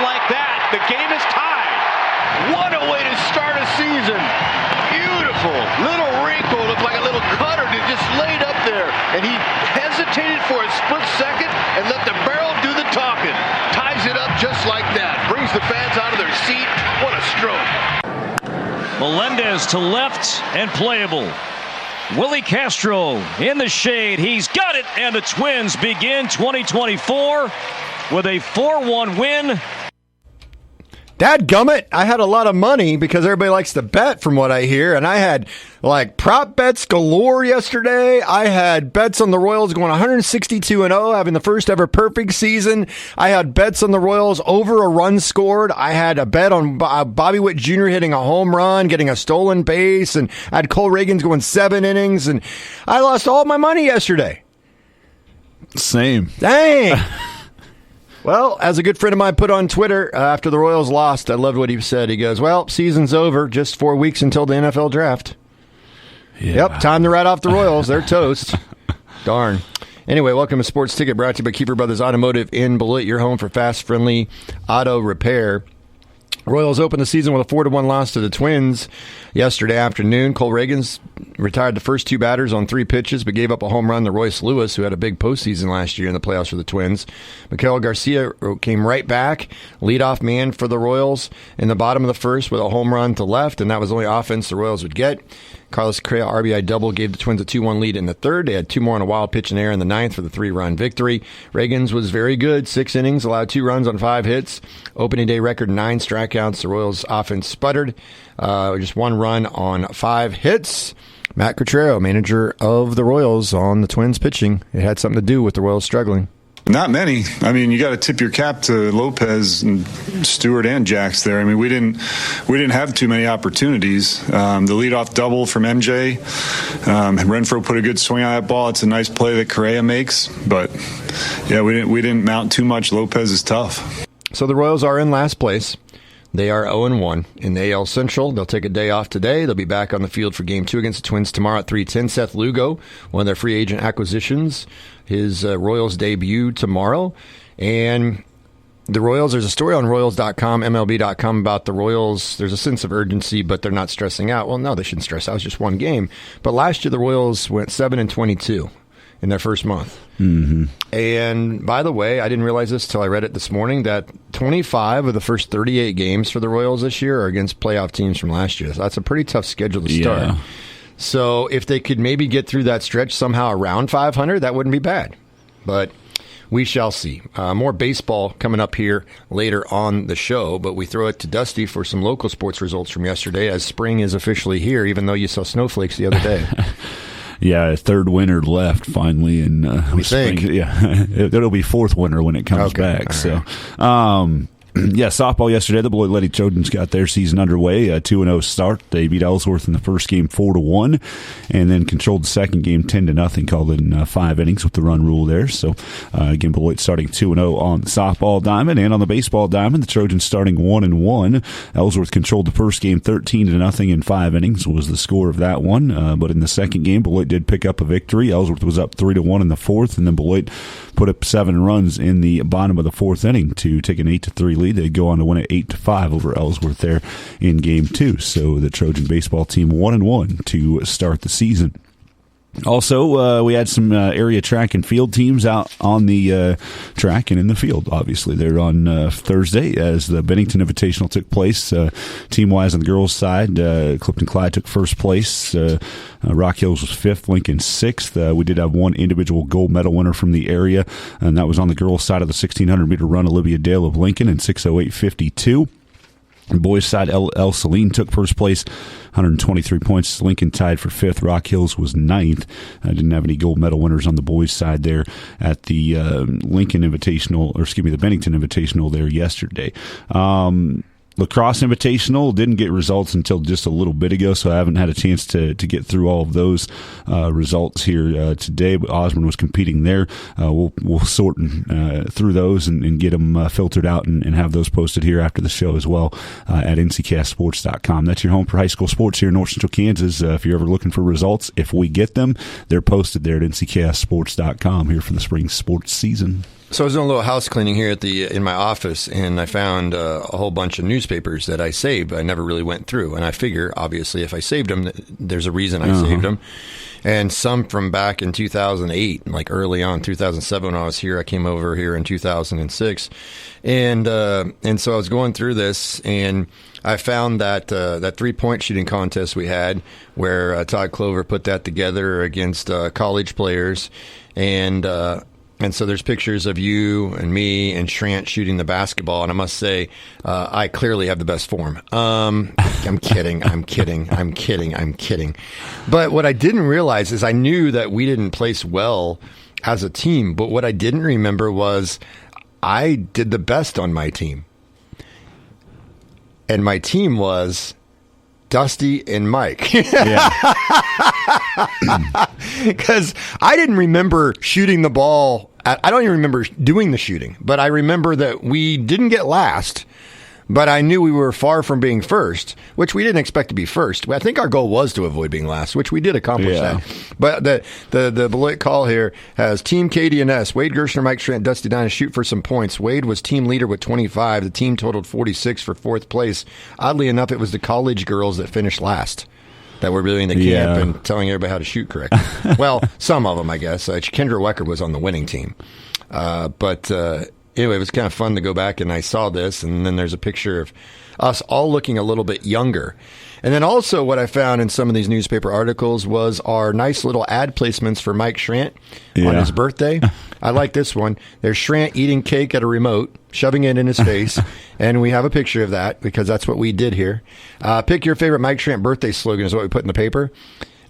like that, the game is tied. What a way to start a season. Beautiful. Little wrinkle, looked like a little cutter that just laid up there. And he hesitated for a split second and let the barrel do the talking. Ties it up just like that. Brings the fans out of their seat. What a stroke. Melendez to left and playable. Willie Castro in the shade. He's got it, and the Twins begin 2024 with a 4-1 win. Dadgummit, I had a lot of money because everybody likes to bet from what I hear, and I had like prop bets galore yesterday. I had bets on the Royals going 162-0, having the first ever perfect season. I had bets on the Royals over a run scored. I had a bet on Bobby Witt Jr. hitting a home run, getting a stolen base, and I had Cole Reagans going 7 innings, and I lost all my money yesterday. Same. Dang. Well, as a good friend of mine put on Twitter after the Royals lost, I loved what he said. He goes, well, season's over, just 4 weeks until the NFL draft. Yeah. Yep, time to write off the Royals. They're toast. Darn. Anyway, welcome to Sports Ticket, brought to you by Keeper Brothers Automotive in Beloit, your home for fast, friendly auto repair. Royals opened the season with a 4-1 loss to the Twins yesterday afternoon. Cole Reagans retired the first 2 batters on 3 pitches, but gave up a home run to Royce Lewis, who had a big postseason last year in the playoffs for the Twins. Miguel Garcia came right back, leadoff man for the Royals in the bottom of the first with a home run to left, and that was the only offense the Royals would get. Carlos Correa RBI double gave the Twins a 2-1 lead in the third. They had 2 more on a wild pitch in the air in the ninth for the 3-run victory. Reagans was very good. 6 innings, allowed 2 runs on 5 hits. Opening day record 9 strikeouts. The Royals offense sputtered. Just 1 run on 5 hits. Matt Quatrero, manager of the Royals, on the Twins pitching. It had something to do with the Royals struggling. Not many. I mean, you got to tip your cap to Lopez and Stewart and Jax there. I mean, we didn't have too many opportunities. The leadoff double from MJ, Renfroe put a good swing on that ball. It's a nice play that Correa makes, but yeah, we didn't mount too much. Lopez is tough. So the Royals are in last place. They are 0-1 in the AL Central. They'll take a day off today. They'll be back on the field for Game 2 against the Twins tomorrow at 3:10. Seth Lugo, one of their free agent acquisitions, his Royals debut tomorrow. And the Royals, there's a story on Royals.com, MLB.com about the Royals. There's a sense of urgency, but they're not stressing out. Well, no, they shouldn't stress out. It's just one game. But last year, the Royals went 7-22 in their first month. Mm-hmm. And by the way, I didn't realize this until I read it this morning, that 25 of the first 38 games for the Royals this year are against playoff teams from last year. So that's a pretty tough schedule to start. Yeah. So if they could maybe get through that stretch somehow around 500, that wouldn't be bad. But we shall see. More baseball coming up here later on the show, but we throw it to Dusty for some local sports results from yesterday, as spring is officially here, even though you saw snowflakes the other day. Yeah, a third winter left finally, and we think. Yeah, it'll be fourth winter when it comes back. All so, right. Yeah, softball yesterday. The Beloit Lady Trojans got their season underway. A 2-0 start. They beat Ellsworth in the first game 4-1, and then controlled the second game 10-0. Called in 5 innings with the run rule there. So again, Beloit starting 2-0 on the softball diamond, and on the baseball diamond, the Trojans starting 1-1. Ellsworth controlled the first game 13-0 in 5 innings was the score of that one. But in the second game, Beloit did pick up a victory. Ellsworth was up 3-1 in the fourth, and then Beloit put up 7 runs in the bottom of the fourth inning to take an 8-3 lead. They go on to win it 8-5 over Ellsworth there in game 2. So the Trojan baseball team 1-1 to start the season. Also, we had some area track and field teams out on the track and in the field, obviously. They're on Thursday as the Bennington Invitational took place. Team-wise on the girls' side, Clifton Clyde took first place. Rock Hills was 5th, Lincoln 6th. We did have one individual gold medal winner from the area, and that was on the girls' side of the 1,600-meter run, Olivia Dale of Lincoln in 6:08.52. Boys side, El Saline took first place, 123 points. Lincoln tied for 5th. Rock Hills was 9th. I didn't have any gold medal winners on the boys side there at the Lincoln Invitational, or excuse me, the Bennington Invitational there yesterday. Lacrosse Invitational didn't get results until just a little bit ago, so I haven't had a chance to get through all of those results here today. But Osborne was competing there. We'll sort through those and get them filtered out and have those posted here after the show as well at nccastsports.com. That's your home for high school sports here in North Central Kansas. If you're ever looking for results, if we get them, they're posted there at nccastsports.com here for the spring sports season. So I was doing a little house cleaning here in my office, and I found a whole bunch of newspapers that I saved. I never really went through, and I figure, obviously, if I saved them, there's a reason I saved them. And some from back in 2008, like early on, 2007 when I was here. I came over here in 2006, and so I was going through this, and I found that 3-point shooting contest we had, where Todd Clover put that together against college players, and so there's pictures of you and me and Schrant shooting the basketball, and I must say, I clearly have the best form. I'm kidding. But what I didn't realize is I knew that we didn't place well as a team, but what I didn't remember was I did the best on my team. And my team was Dusty and Mike. Because I didn't remember shooting the ball. I don't even remember doing the shooting, but I remember that we didn't get last, but I knew we were far from being first, which we didn't expect to be first. I think our goal was to avoid being last, which we did accomplish that. But the Beloit call here has Team KD&S, Wade Gershner, Mike Schrant, Dusty Dinah shoot for some points. Wade was team leader with 25. The team totaled 46 for fourth place. Oddly enough, it was the college girls that finished last that were doing the camp and telling everybody how to shoot correct. Well, some of them, I guess. Kendra Wecker was on the winning team. But anyway, it was kind of fun to go back, and I saw this, and then there's a picture of us all looking a little bit younger. And then also what I found in some of these newspaper articles was our nice little ad placements for Mike Schrant on his birthday. I like this one. There's Schrant eating cake at a remote, shoving it in his face, and we have a picture of that because that's what we did here. Pick your favorite Mike Schrant birthday slogan is what we put in the paper.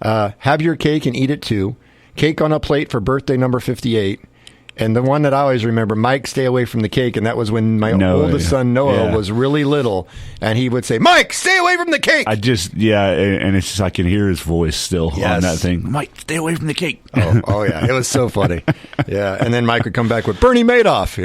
Have your cake and eat it too. Cake on a plate for birthday number 58. And the one that I always remember, Mike, stay away from the cake. And that was when my oldest son, Noah, was really little. And he would say, Mike, stay away from the cake. And it's just, I can hear his voice still on that thing. Mike, stay away from the cake. Oh yeah. It was so funny. Yeah. And then Mike would come back with Bernie Madoff.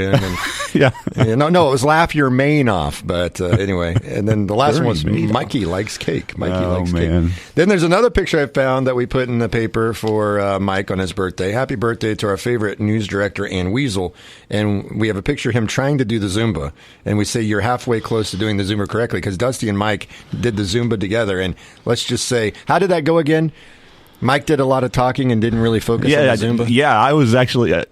No, it was Laugh Your Mane Off. But anyway. And then the last one was Mikey likes cake. Mikey likes cake. Then there's another picture I found that we put in the paper for Mike on his birthday. Happy birthday to our favorite news director, Ann Weasel, and we have a picture of him trying to do the Zumba, and we say you're halfway close to doing the Zumba correctly because Dusty and Mike did the Zumba together, and let's just say, how did that go again? Mike did a lot of talking and didn't really focus on the Zumba. Yeah, I was actually I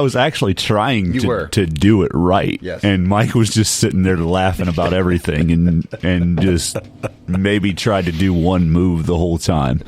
was actually trying to do it right, and Mike was just sitting there laughing about everything and just maybe tried to do one move the whole time.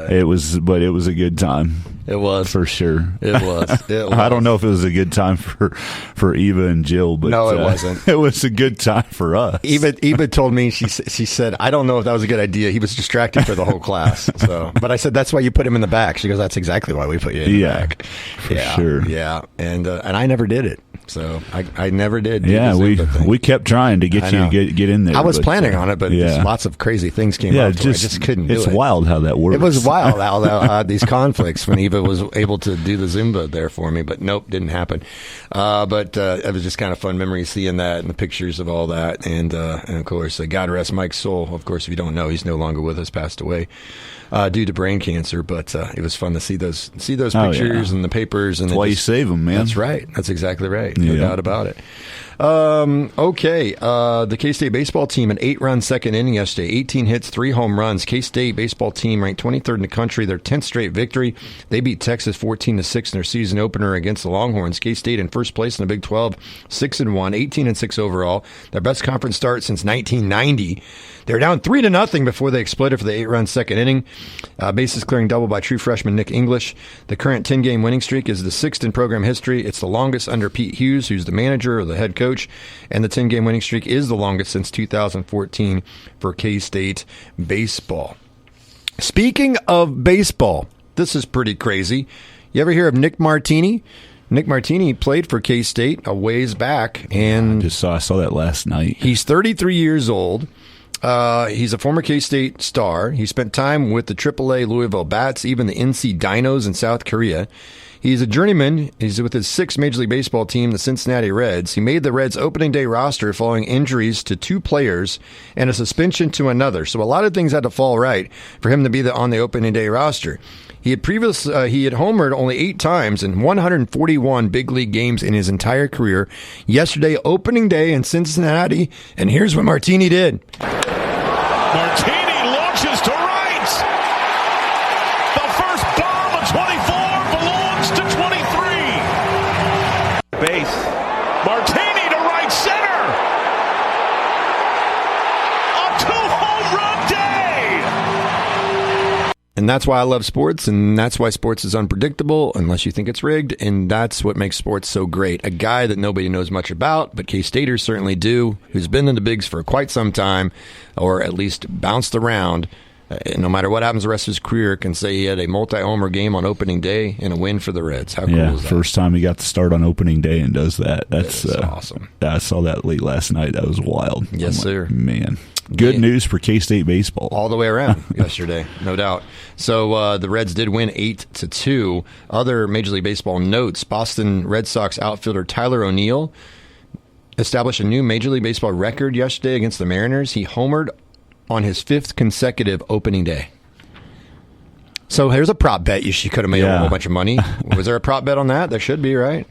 It was a good time. It was for sure. It was. I don't know if it was a good time for Eva and Jill, but no, it wasn't. It was a good time for us. Eva told me she said, I don't know if that was a good idea. He was distracted for the whole class. So, but I said that's why you put him in the back. She goes, that's exactly why we put you in the back. For sure. Yeah, and I never did it. So I never did. Yeah, we kept trying to get you to get in there. I was planning on it, but just lots of crazy things came up. I just couldn't do it. It's wild how that works. It was wild how I had these conflicts when Eva was able to do the Zumba there for me, but nope, didn't happen. But it was just kind of fun memory seeing that and the pictures of all that. And of course, God rest Mike's soul. Of course, if you don't know, he's no longer with us, passed away due to brain cancer. But it was fun to see those pictures and the papers. And that's why you save them, man. That's right. That's exactly right. No doubt about it. Okay. The K-State baseball team, an 8-run second inning yesterday, 18 hits, 3 home runs. K-State baseball team ranked 23rd in the country, their 10th straight victory. They beat Texas 14-6 in their season opener against the Longhorns. K-State in first place in the Big 12, 6-1, 18-6 overall. Their best conference start since 1990. They're down 3-0 before they exploded for the 8-run second inning. Bases clearing double by true freshman Nick English. The current 10-game winning streak is the 6th in program history. It's the longest under Pete Hughes, who's the manager or the head coach. And the 10-game winning streak is the longest since 2014 for K-State baseball. Speaking of baseball, this is pretty crazy. You ever hear of Nick Martini? Nick Martini played for K-State a ways back. And I saw that last night. He's 33 years old. He's a former K-State star. He spent time with the AAA Louisville Bats, even the NC Dinos in South Korea. He's a journeyman. He's with his 6th Major League Baseball team, the Cincinnati Reds. He made the Reds' opening day roster following injuries to 2 players and a suspension to another. So a lot of things had to fall right for him to be on the opening day roster. He had homered only 8 times in 141 big league games in his entire career. Yesterday, opening day in Cincinnati, and here's what Martini did. Martini launches to right. The first bomb of 24 belongs to 23. Base. Martini to right center. A 2-home run day. And that's why I love sports, and that's why sports is unpredictable unless you think it's rigged, and that's what makes sports so great. A guy that nobody knows much about, but K-Staters certainly do, who's been in the bigs for quite some time, or at least bounced around, no matter what happens the rest of his career, can say he had a multi-homer game on opening day and a win for the Reds. How cool is that? First time he got to start on opening day and does that. That's awesome. I saw that late last night. That was wild. Yes, sir. Man. Good news for K-State baseball. All the way around yesterday, no doubt. So the Reds did win 8-2. Other Major League Baseball notes, Boston Red Sox outfielder Tyler O'Neill established a new Major League Baseball record yesterday against the Mariners. He homered on his 5th consecutive opening day. So here's a prop bet. You could have made a whole bunch of money. Was there a prop bet on that? There should be, right?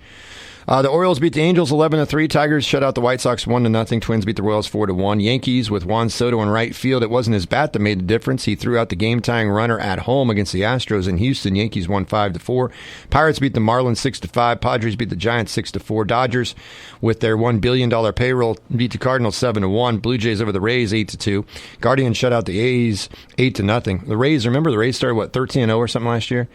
The Orioles beat the Angels 11-3. Tigers shut out the White Sox 1-0. Twins beat the Royals 4-1. Yankees with Juan Soto in right field. It wasn't his bat that made the difference. He threw out the game-tying runner at home against the Astros in Houston. Yankees won 5-4. Pirates beat the Marlins 6-5. Padres beat the Giants 6-4. Dodgers, with their $1 billion payroll, beat the Cardinals 7-1. Blue Jays over the Rays 8-2. Guardians shut out the A's 8-0. The Rays, remember the Rays started 13-0 or something last year?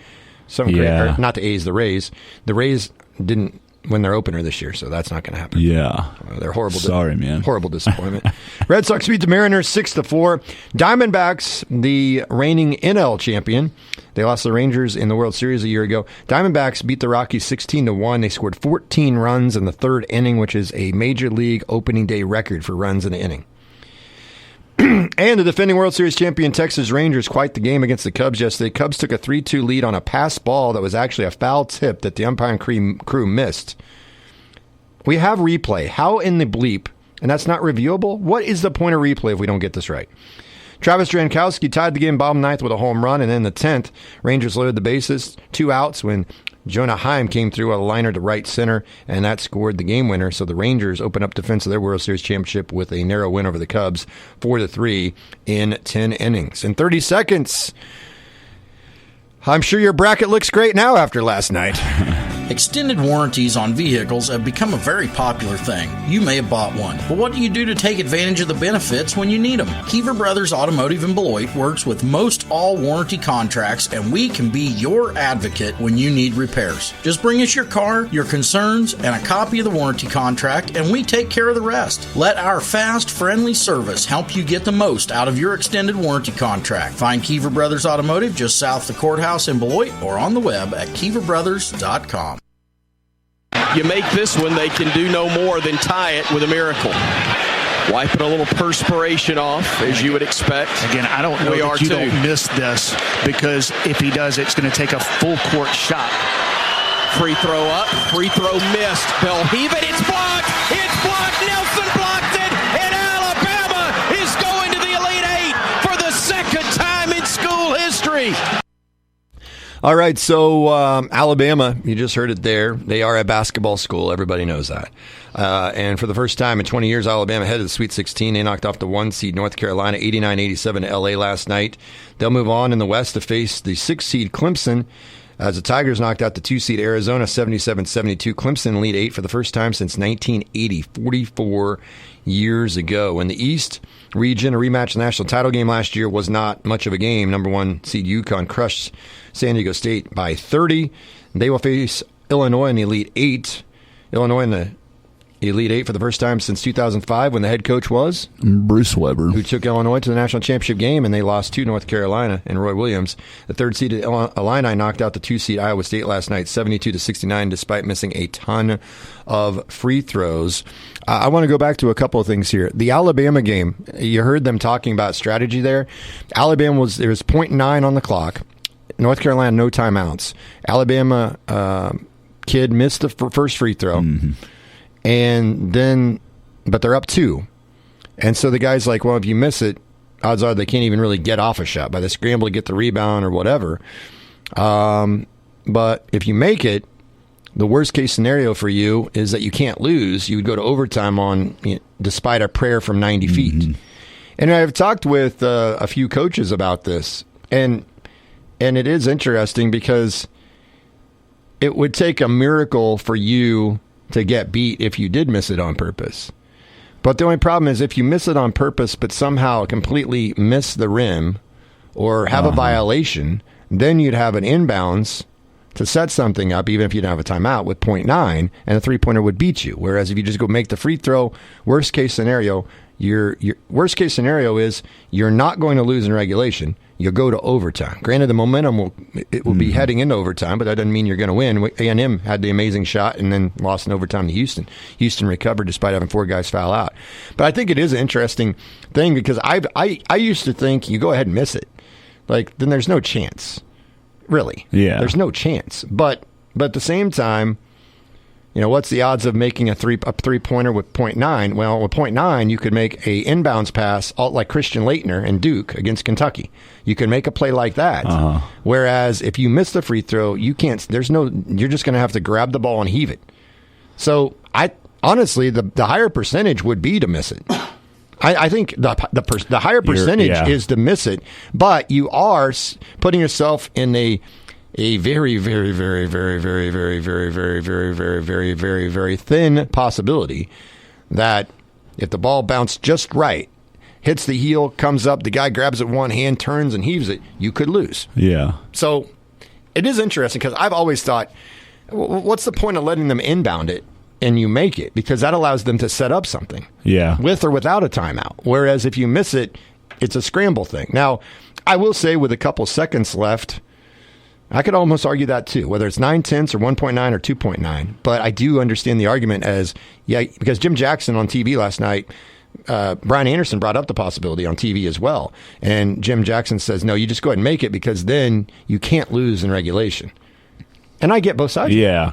Not the A's, the Rays. The Rays didn't win their opener this year, so that's not going to happen. Yeah. They're horrible. Sorry, man. Horrible disappointment. Red Sox beat the Mariners 6-4. Diamondbacks, the reigning NL champion. They lost the Rangers in the World Series a year ago. Diamondbacks beat the Rockies 16-1. They scored 14 runs in the 3rd inning, which is a Major League opening day record for runs in an inning. And the defending World Series champion Texas Rangers, quite the game against the Cubs yesterday. Cubs took a 3-2 lead on a pass ball that was actually a foul tip that the umpiring crew missed. We have replay. How in the bleep? And that's not reviewable? What is the point of replay if we don't get this right? Travis Jankowski tied the game bottom 9th with a home run, and in the 10th, Rangers loaded the bases, 2 outs when Jonah Heim came through a liner to right center, and that scored the game winner. So the Rangers open up defense of their World Series championship with a narrow win over the Cubs, 4-3 in 10 innings. In 30 seconds, I'm sure your bracket looks great now after last night. Extended warranties on vehicles have become a very popular thing. You may have bought one, but what do you do to take advantage of the benefits when you need them? Kiever Brothers Automotive in Beloit works with most all warranty contracts, and we can be your advocate when you need repairs. Just bring us your car, your concerns, and a copy of the warranty contract, and we take care of the rest. Let our fast, friendly service help you get the most out of your extended warranty contract. Find Kiever Brothers Automotive just south of the courthouse in Beloit or on the web at KieverBrothers.com. You make this one, they can do no more than tie it with a miracle. Wiping a little perspiration off, as you would expect. Again, I don't know that you don't miss this, because if he does, it's going to take a full court shot. Free throw up, free throw missed. They'll heave it, it's blocked! It's blocked! Nelson blocked it! And Alabama is going to the Elite Eight for the 2nd time in school history! All right, so Alabama, you just heard it there. They are a basketball school. Everybody knows that. And for the first time in 20 years, Alabama headed to the Sweet 16. They knocked off the 1 seed North Carolina 89-87 to L.A. last night. They'll move on in the West to face the 6 seed Clemson, as the Tigers knocked out the 2 seed Arizona 77-72. Clemson lead 8 for the first time since 1980, 44 years ago. In the East region, a rematch of the national title game last year was not much of a game. Number 1 seed UConn crushed San Diego State by 30. They will face Illinois in the Elite Eight. Illinois in the Elite Eight for the first time since 2005, when the head coach was Bruce Weber, who took Illinois to the national championship game, and they lost to North Carolina and Roy Williams. The 3rd seeded Illini knocked out the 2 seed Iowa State last night 72-69, despite missing a ton of free throws. I want to go back to a couple of things here. The Alabama game, you heard them talking about strategy there. There was 0.9 on the clock. North Carolina, no timeouts. Alabama kid missed the first free throw. And then, but they're up 2. And so the guy's like, well, if you miss it, odds are they can't even really get off a shot by the scramble to get the rebound or whatever. But if you make it, the worst case scenario for you is that you can't lose. You would go to overtime despite a prayer from 90 feet. And I've talked with a few coaches about this, and it is interesting because it would take a miracle for you to get beat if you did miss it on purpose. But the only problem is if you miss it on purpose but somehow completely miss the rim or have a violation, then you'd have an inbounds to set something up, even if you don't have a timeout, with 0.9, and a three-pointer would beat you. Whereas if you just go make the free throw, worst case scenario, your worst case scenario is you're not going to lose in regulation. You'll go to overtime. Granted, the momentum will be heading into overtime, but that doesn't mean you're going to win. A&M had the amazing shot and then lost in overtime to Houston. Houston recovered despite having 4 guys foul out. But I think it is an interesting thing because I used to think you go ahead and miss it. Like, then there's no chance. Really. Yeah. There's no chance. But at the same time, what's the odds of making a three-pointer with 0.9? Well, with 0.9, you could make a inbounds pass like Christian Laettner and Duke against Kentucky. You can make a play like that. Whereas if you miss the free throw, you can't. You're just going to have to grab the ball and heave it. So honestly, the higher percentage would be to miss it. I think the higher percentage is to miss it, but you are putting yourself in a very, very, very, very, very, very, very, very, very, very, very, very, very thin possibility that if the ball bounced just right, hits the heel, comes up, the guy grabs it one hand, turns and heaves it, you could lose. Yeah. So it is interesting because I've always thought, what's the point of letting them inbound it? And you make it because that allows them to set up something. Yeah. With or without a timeout. Whereas if you miss it, it's a scramble thing. Now, I will say with a couple seconds left, I could almost argue that too, whether it's 9/10 or 1.9 or 2.9. But I do understand the argument as, because Jim Jackson on TV last night, Brian Anderson brought up the possibility on TV as well. And Jim Jackson says, no, you just go ahead and make it because then you can't lose in regulation. And I get both sides. Yeah.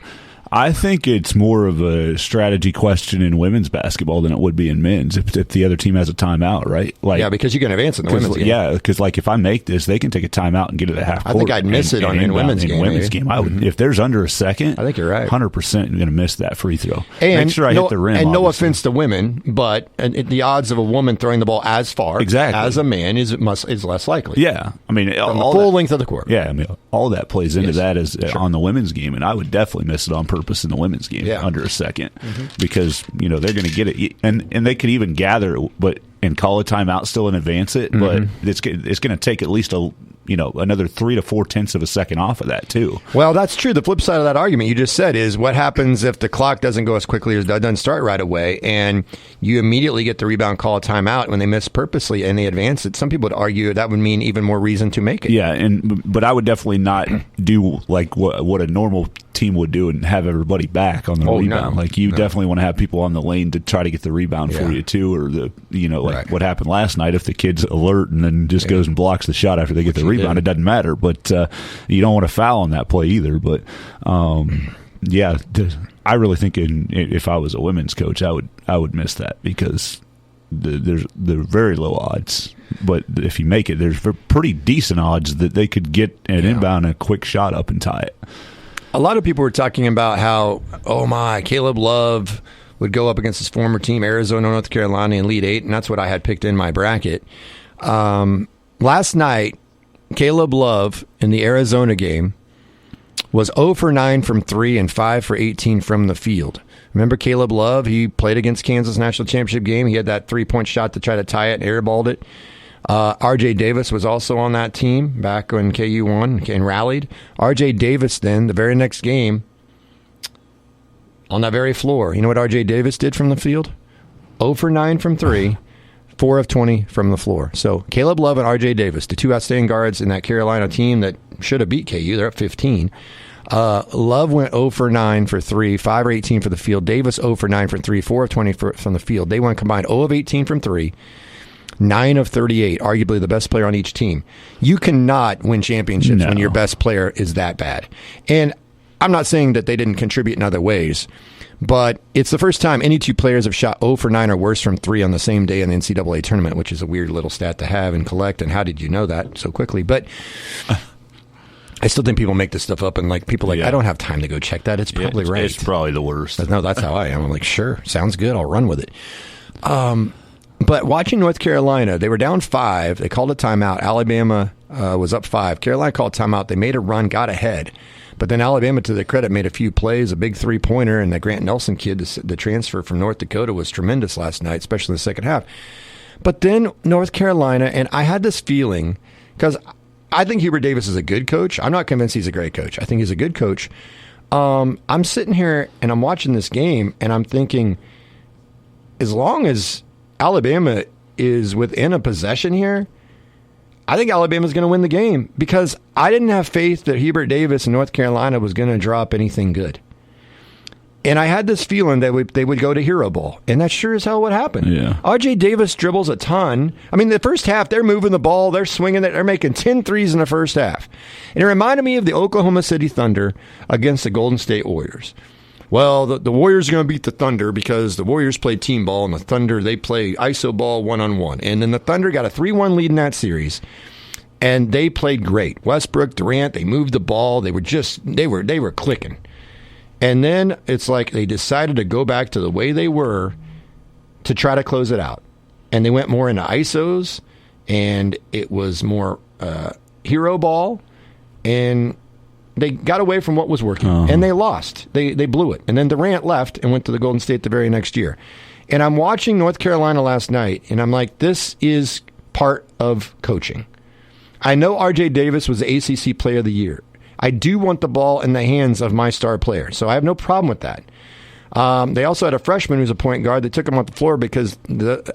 I think it's more of a strategy question in women's basketball than it would be in men's if the other team has a timeout, right? Like, because you can advance in the women's game. Yeah, because if I make this, they can take a timeout and get it at half court. I think I'd miss it in women's game. I would, if there's under a second, I think you're right. 100% going to miss that free throw. And make sure I hit the rim. And no offense to women, but the odds of a woman throwing the ball as far as a man is less likely. Yeah, I mean, from the full length of the court. Yeah, I mean, all that plays into that as on the women's game, and I would definitely miss it on purpose in the women's game under a second because they're going to get it and they could even gather it and call a timeout still and advance it, but it's going to take at least another 3 to 4/10 of a second off of that too. Well, that's true. The flip side of that argument you just said is what happens if the clock doesn't go as quickly or doesn't start right away and you immediately get the rebound, call a timeout when they miss purposely and they advance it. Some people would argue that would mean even more reason to make it. Yeah, but I would definitely not do like what a normal team would do and have everybody back on the rebound. No, like you definitely want to have people on the lane to try to get the rebound for you too, or what happened last night if the kid's alert and then just goes and blocks the shot after they get the rebound. It doesn't matter, but you don't want to foul on that play either. But I really think if I was a women's coach, I would miss that because they're very low odds. But if you make it, there's pretty decent odds that they could get an inbound and a quick shot up and tie it. A lot of people were talking about how, Caleb Love would go up against his former team, Arizona, North Carolina, in Elite 8, and that's what I had picked in my bracket. Last night, Caleb Love in the Arizona game was 0 for 9 from 3 and 5 for 18 from the field. Remember Caleb Love? He played against Kansas National Championship game. He had that three-point shot to try to tie it and airballed it. R.J. Davis was also on that team back when KU won and rallied. R.J. Davis then, the very next game, on that very floor, you know what R.J. Davis did from the field? 0 for 9 from 3, 4 of 20 from the floor. So Caleb Love and R.J. Davis, the two outstanding guards in that Carolina team that should have beat KU. They're up 15. Love went 0 for 9 for 3, 5 or 18 for the field. Davis 0 for 9 for 3, 4 of 20 from the field. They went combined 0 of 18 from 3. 9 of 38, arguably the best player on each team. You cannot win championships when your best player is that bad. And I'm not saying that they didn't contribute in other ways, but it's the first time any two players have shot 0 for 9 or worse from 3 on the same day in the NCAA tournament, which is a weird little stat to have and collect. And how did you know that so quickly? But I still think people make this stuff up, and like people I don't have time to go check that. It's probably right. It's probably the worst. But no, that's how I am. I'm like, sure, sounds good. I'll run with it. But watching North Carolina, they were down 5. They called a timeout. Alabama was up 5. Carolina called timeout. They made a run, got ahead. But then Alabama, to their credit, made a few plays, a big 3-pointer, and the Grant Nelson kid, the transfer from North Dakota, was tremendous last night, especially in the second half. But then North Carolina, and I had this feeling, because I think Hubert Davis is a good coach. I'm not convinced he's a great coach. I think he's a good coach. I'm sitting here, and I'm watching this game, and I'm thinking, as long as Alabama is within a possession here, I think Alabama's going to win the game, because I didn't have faith that Hubert Davis in North Carolina was going to drop anything good. And I had this feeling that they would go to hero ball, and that sure as hell would happen. Yeah. R.J. Davis dribbles a ton. I mean, the first half, they're moving the ball, they're swinging it, they're making 10 threes in the first half. And it reminded me of the Oklahoma City Thunder against the Golden State Warriors. Well, the Warriors are going to beat the Thunder because the Warriors play team ball, and the Thunder, they play iso ball one-on-one. And then the Thunder got a 3-1 lead in that series, and they played great. Westbrook, Durant, they moved the ball. They were clicking. And then it's like they decided to go back to the way they were to try to close it out. And they went more into isos, and it was more hero ball, and they got away from what was working, and they lost. They blew it. And then Durant left and went to the Golden State the very next year. And I'm watching North Carolina last night, and I'm like, this is part of coaching. I know R.J. Davis was the ACC Player of the Year. I do want the ball in the hands of my star player, so I have no problem with that. They also had a freshman who's a point guard that took him off the floor because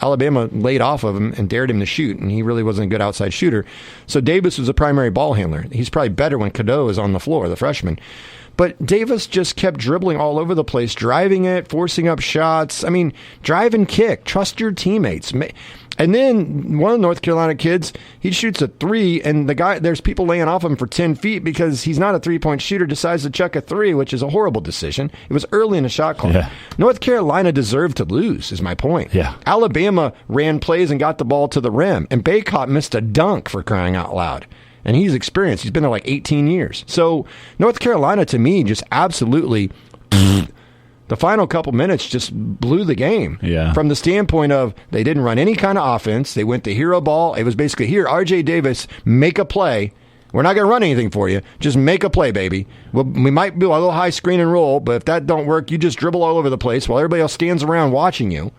Alabama laid off of him and dared him to shoot, and he really wasn't a good outside shooter. So Davis was a primary ball handler. He's probably better when Cadeau is on the floor, the freshman. But Davis just kept dribbling all over the place, driving it, forcing up shots. I mean, drive and kick. Trust your teammates. And then one of the North Carolina kids, he shoots a 3, and there's people laying off him for 10 feet because he's not a 3-point shooter, decides to chuck a 3, which is a horrible decision. It was early in the shot clock. Yeah. North Carolina deserved to lose, is my point. Yeah. Alabama ran plays and got the ball to the rim, and Baycott missed a dunk, for crying out loud. And he's experienced. He's been there like 18 years. So North Carolina, to me, just absolutely... The final couple minutes just blew the game. Yeah. From the standpoint of they didn't run any kind of offense. They went to hero ball. It was basically, here, R.J. Davis, make a play. We're not going to run anything for you. Just make a play, baby. We might do a little high screen and roll, but if that don't work, you just dribble all over the place while everybody else stands around watching you.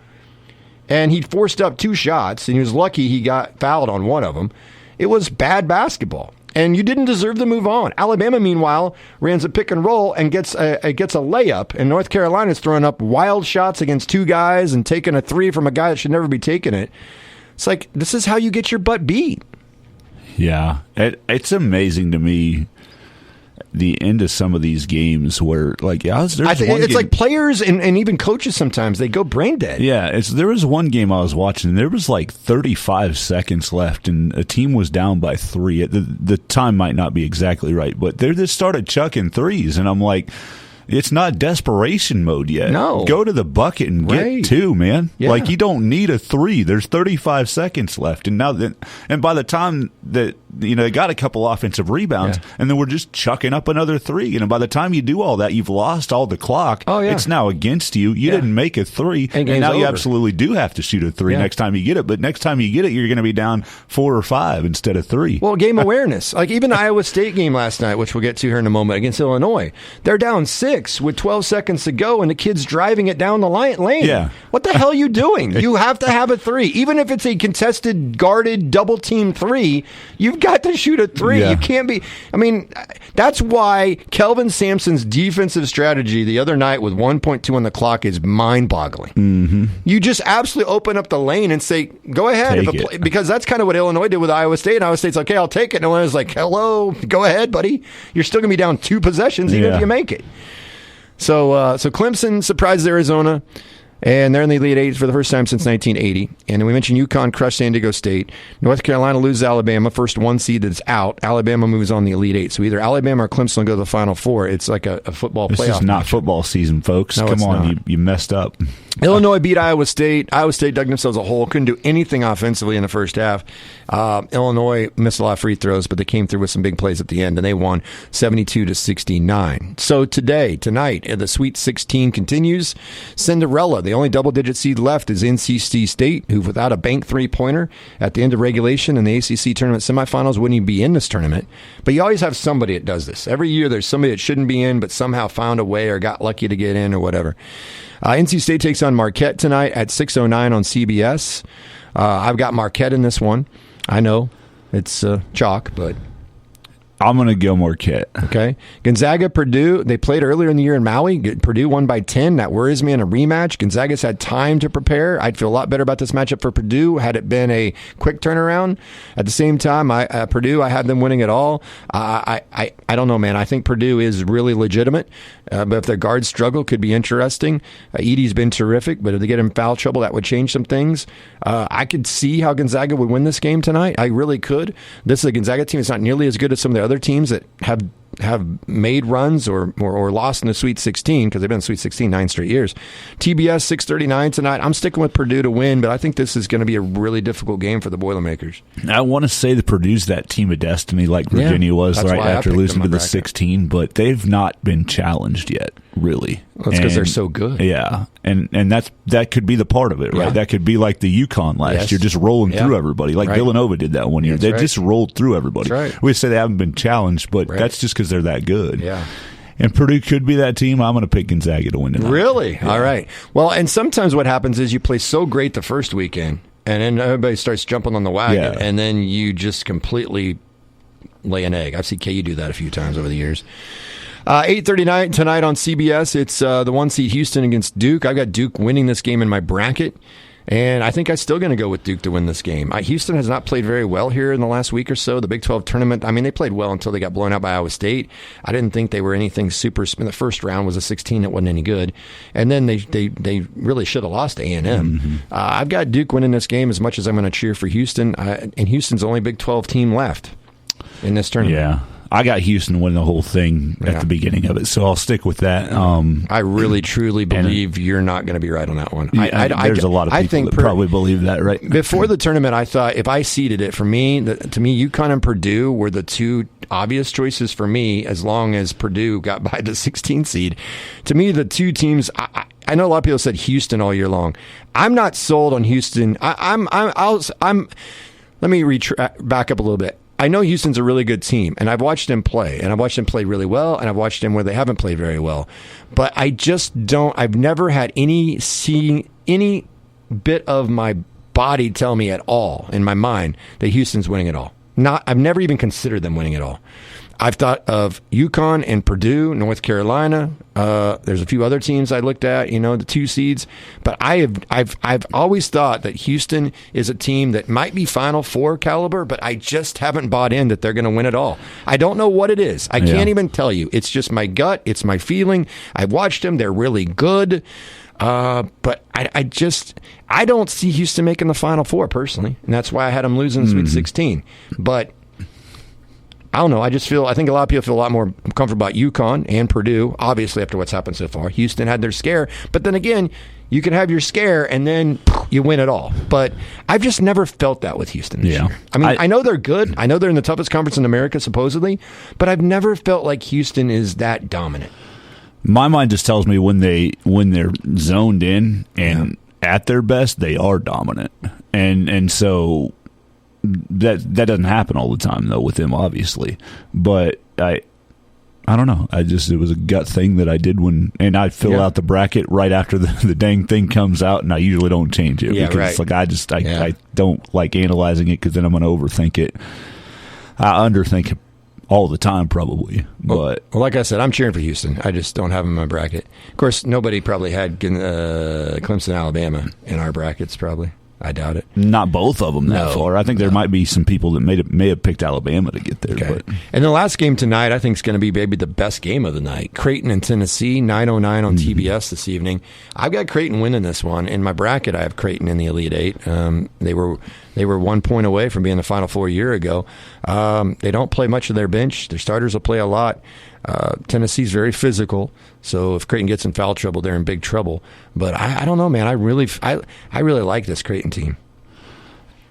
And he forced up 2 shots, and he was lucky he got fouled on one of them. It was bad basketball. And you didn't deserve to move on. Alabama, meanwhile, runs a pick and roll and gets a layup. And North Carolina's throwing up wild shots against 2 guys and taking a 3 from a guy that should never be taking it. It's like, this is how you get your butt beat. Yeah. It's amazing to me, the end of some of these games where, like, it's like players and even coaches sometimes, they go brain dead. Yeah, there was one game I was watching, and there was like 35 seconds left, and a team was down by 3. The time might not be exactly right, but they just started chucking 3s, and I'm like, it's not desperation mode yet. No. Go to the bucket and get 2, man. Yeah. Like, you don't need a 3. There's 35 seconds left. And by the time that, they got a couple offensive rebounds, and then we're just chucking up another 3. And by the time you do all that, you've lost all the clock. Oh, yeah. It's now against you. You didn't make a 3. And now you absolutely do have to shoot a 3 next time you get it. But next time you get it, you're going to be down 4 or 5 instead of 3. Well, game awareness. Like, even the Iowa State game last night, which we'll get to here in a moment, against Illinois, they're down 6 with 12 seconds to go, and the kid's driving it down the lane. Yeah. What the hell are you doing? You have to have a 3. Even if it's a contested, guarded, double-team 3, you've got to shoot a 3. Yeah. You can't be... I mean, that's why Kelvin Sampson's defensive strategy the other night with 1.2 on the clock is mind-boggling. Mm-hmm. You just absolutely open up the lane and say, go ahead. Because that's kind of what Illinois did with Iowa State. And Iowa State's like, okay, I'll take it. And Illinois was like, hello, go ahead, buddy. You're still going to be down 2 possessions even if you make it. So Clemson surprised Arizona. And they're in the Elite Eight for the first time since 1980. And then we mentioned UConn crushed San Diego State. North Carolina loses Alabama, first one seed that's out. Alabama moves on the Elite Eight. So either Alabama or Clemson will go to the Final Four. It's like a football playoff. This is not football season, folks. No, Come on, you messed up. Illinois beat Iowa State. Iowa State dug themselves a hole. Couldn't do anything offensively in the first half. Illinois missed a lot of free throws, but they came through with some big plays at the end, and they won 72-69. So tonight, the Sweet 16 continues. Cinderella, the only double-digit seed left is NC State, who without a bank three-pointer at the end of regulation in the ACC tournament semifinals wouldn't even be in this tournament. But you always have somebody that does this. Every year there's somebody that shouldn't be in, but somehow found a way or got lucky to get in or whatever. NC State takes on Marquette tonight at 6:09 on CBS. I've got Marquette in this one. I know it's chalk, but I'm going to go Marquette. Okay. Gonzaga, Purdue, they played earlier in the year in Maui. Purdue won by 10. That worries me in a rematch. Gonzaga's had time to prepare. I'd feel a lot better about this matchup for Purdue had it been a quick turnaround. At the same time, Purdue, I have them winning it all. I don't know, man. I think Purdue is really legitimate, but if their guards struggle, could be interesting. Edey's been terrific, but if they get in foul trouble, that would change some things. I could see how Gonzaga would win this game tonight. I really could. This is a Gonzaga team that's not nearly as good as some of the other teams that have made runs or lost in the Sweet 16 because they've been in the Sweet 16 9 straight years. TBS 6:39 tonight. I'm sticking with Purdue to win, but I think this is going to be a really difficult game for the Boilermakers. I want to say that Purdue's that team of destiny like Virginia was right after losing to the 16, but they've not been challenged yet, really. That's because they're so good. Yeah, and that could be the part of it, right? Yeah. That could be like the UConn last year, just rolling through everybody. Like Villanova did that one year. They just rolled through everybody. Right. We say they haven't been challenged, but that's just because they're that good. Yeah. And Purdue could be that team. I'm going to pick Gonzaga to win tonight. Really? Yeah. All right. Well, and sometimes what happens is you play so great the first weekend, and then everybody starts jumping on the wagon, and then you just completely lay an egg. I've seen KU do that a few times over the years. 8:39 tonight on CBS. It's the one seed Houston against Duke. I've got Duke winning this game in my bracket, and I think I'm still going to go with Duke to win this game. Houston has not played very well here in the last week or so. The Big 12 tournament, I mean, they played well until they got blown out by Iowa State. I didn't think they were anything super. In the first round was a 16 that wasn't any good, and then they really should have lost to A&M. Mm-hmm. I've got Duke winning this game as much as I'm going to cheer for Houston, and Houston's the only Big 12 team left in this tournament. Yeah. I got Houston winning the whole thing at the beginning of it, so I'll stick with that. I really, truly believe you're not going to be right on that one. There's a lot of people that probably believe that, right? Before the tournament, I thought if I seeded it, to me, UConn and Purdue were the two obvious choices for me as long as Purdue got by the 16th seed. To me, the two teams... I know a lot of people said Houston all year long. I'm not sold on Houston. Let me back up a little bit. I know Houston's a really good team, and I've watched them play, and I've watched them play really well, and I've watched them where they haven't played very well. But I just don't. I've never had any bit of my body tell me at all in my mind that Houston's winning it all. I've never even considered them winning it all. I've thought of UConn and Purdue, North Carolina. There's a few other teams I looked at, the 2 seeds. But I've always thought that Houston is a team that might be Final Four caliber, but I just haven't bought in that they're going to win it all. I don't know what it is. I can't even tell you. It's just my gut. It's my feeling. I've watched them. They're really good. But I don't see Houston making the Final Four personally, and that's why I had them losing the Sweet 16. But I don't know. I think a lot of people feel a lot more comfortable about UConn and Purdue, obviously, after what's happened so far. Houston had their scare, but then again, you can have your scare and then you win it all. But I've just never felt that with Houston this year. I mean, I know they're good. I know they're in the toughest conference in America, supposedly, but I've never felt like Houston is that dominant. My mind just tells me when they're zoned in and at their best, they are dominant. And so that doesn't happen all the time though with them, obviously. But I don't know. It was a gut thing that I did and I fill out the bracket right after the dang thing comes out, and I usually don't change it because it's like I don't like analyzing it because then I'm going to overthink it. I underthink it all the time, probably. But well, like I said, I'm cheering for Houston. I just don't have them in my bracket. Of course, nobody probably had Clemson, Alabama in our brackets, probably. I doubt it. Not both of them that No. far. I think there might be some people that may have picked Alabama to get there. Okay. But And the last game tonight, I think, is going to be maybe the best game of the night. Creighton and Tennessee, 9:09 on TBS this evening. I've got Creighton winning this one. In my bracket, I have Creighton in the Elite Eight. They were 1 point away from being the Final Four a year ago. They don't play much of their bench. Their starters will play a lot. Tennessee's very physical, so if Creighton gets in foul trouble, they're in big trouble. But I don't know, man. I really like this Creighton team.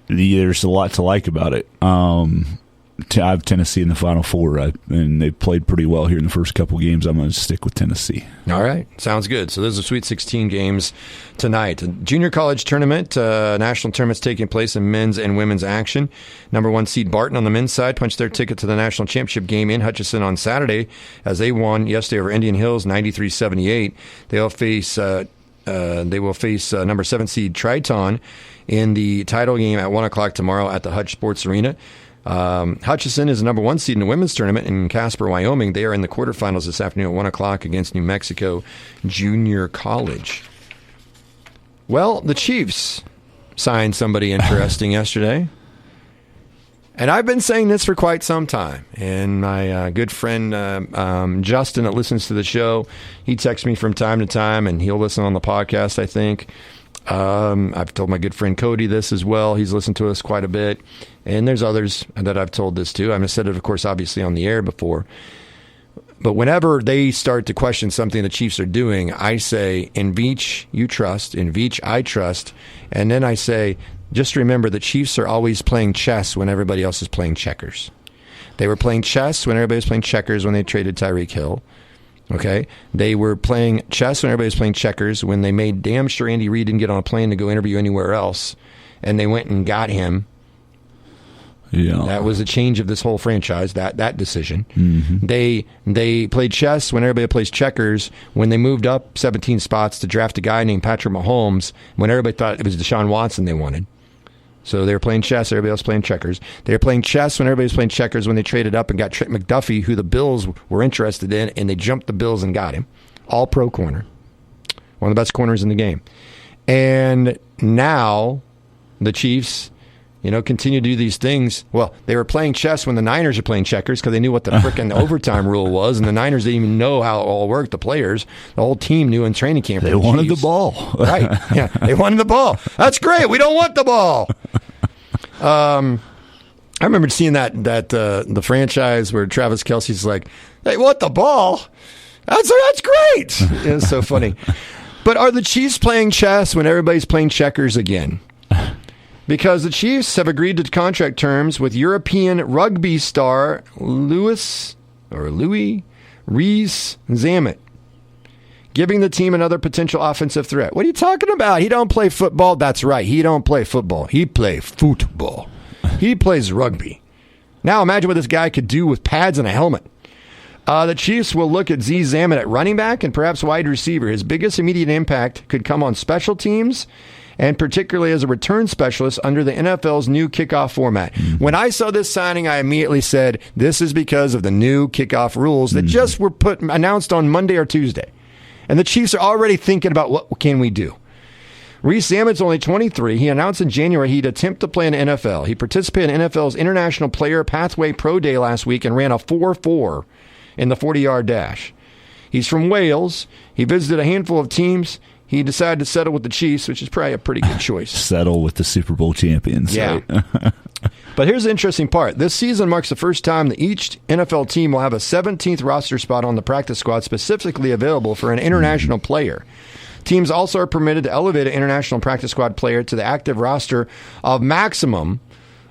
there's a lot to like about it. I have Tennessee in the Final Four, and they played pretty well here in the first couple games. I'm going to stick with Tennessee. All right. Sounds good. So those are Sweet 16 games tonight. Junior college tournament, national tournaments taking place in men's and women's action. Number 1 seed Barton on the men's side punched their ticket to the national championship game in Hutchinson on Saturday as they won yesterday over Indian Hills 93-78. They will face number 7 seed Triton in the title game at 1 o'clock tomorrow at the Hutch Sports Arena. Hutchinson is the number 1 seed in the women's tournament in Casper, Wyoming. They are in the quarterfinals this afternoon at 1 o'clock against New Mexico Junior College. Well, the Chiefs signed somebody interesting yesterday. And I've been saying this for quite some time. And my good friend Justin that listens to the show, he texts me from time to time, and he'll listen on the podcast, I think. I've told my good friend Cody this as well. He's listened to us quite a bit. And there's others that I've told this to. I've said it, of course, obviously on the air before. But whenever they start to question something the Chiefs are doing, I say, in Veach, you trust. In Veach, I trust. And then I say, just remember the Chiefs are always playing chess when everybody else is playing checkers. They were playing chess when everybody was playing checkers when they traded Tyreek Hill. Okay? They were playing chess when everybody was playing checkers when they made damn sure Andy Reid didn't get on a plane to go interview anywhere else. And they went and got him. Yeah. That was a change of this whole franchise, that decision. Mm-hmm. They played chess when everybody plays checkers, when they moved up 17 spots to draft a guy named Patrick Mahomes, when everybody thought it was Deshaun Watson they wanted. So they were playing chess, everybody else playing checkers. They were playing chess when everybody was playing checkers when they traded up and got Trent McDuffie, who the Bills were interested in, and they jumped the Bills and got him. All-pro corner. One of the best corners in the game. And now the Chiefs, continue to do these things. Well, they were playing chess when the Niners are playing checkers because they knew what the frickin' overtime rule was, and the Niners didn't even know how it all worked, the players. The whole team knew in training camp. They wanted the ball. Right. Yeah, they wanted the ball. That's great. We don't want the ball. I remember seeing that the franchise where Travis Kelce's like, they want the ball? That's great. It's so funny. But are the Chiefs playing chess when everybody's playing checkers again? Because the Chiefs have agreed to contract terms with European rugby star Louis Rees-Zammit, giving the team another potential offensive threat. What are you talking about? He don't play football? That's right. He don't play football. He play football. He plays rugby. Now imagine what this guy could do with pads and a helmet. The Chiefs will look at Zammit at running back and perhaps wide receiver. His biggest immediate impact could come on special teams, and particularly as a return specialist under the NFL's new kickoff format. When I saw this signing, I immediately said, this is because of the new kickoff rules that just were announced on Monday or Tuesday. And the Chiefs are already thinking about what can we do. Rees-Zammit's only 23. He announced in January he'd attempt to play in the NFL. He participated in NFL's International Player Pathway Pro Day last week and ran a 4.4 in the 40-yard dash. He's from Wales. He visited a handful of teams. He decided to settle with the Chiefs, which is probably a pretty good choice. Settle with the Super Bowl champions. Yeah. Right? But here's the interesting part. This season marks the first time that each NFL team will have a 17th roster spot on the practice squad specifically available for an international player. Teams also are permitted to elevate an international practice squad player to the active roster of maximum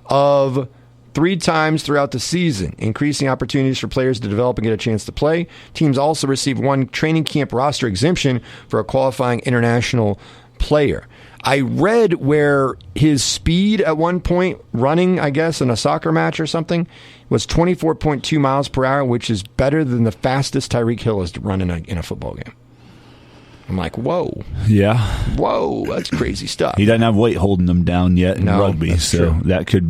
of 3 times throughout the season, increasing opportunities for players to develop and get a chance to play. Teams also receive 1 training camp roster exemption for a qualifying international player. I read where his speed at one point running, I guess, in a soccer match or something, was 24.2 miles per hour, which is better than the fastest Tyreek Hill has run in a football game. I'm like, whoa. Yeah. Whoa, that's crazy stuff. He doesn't have weight holding him down yet in rugby, so true. that could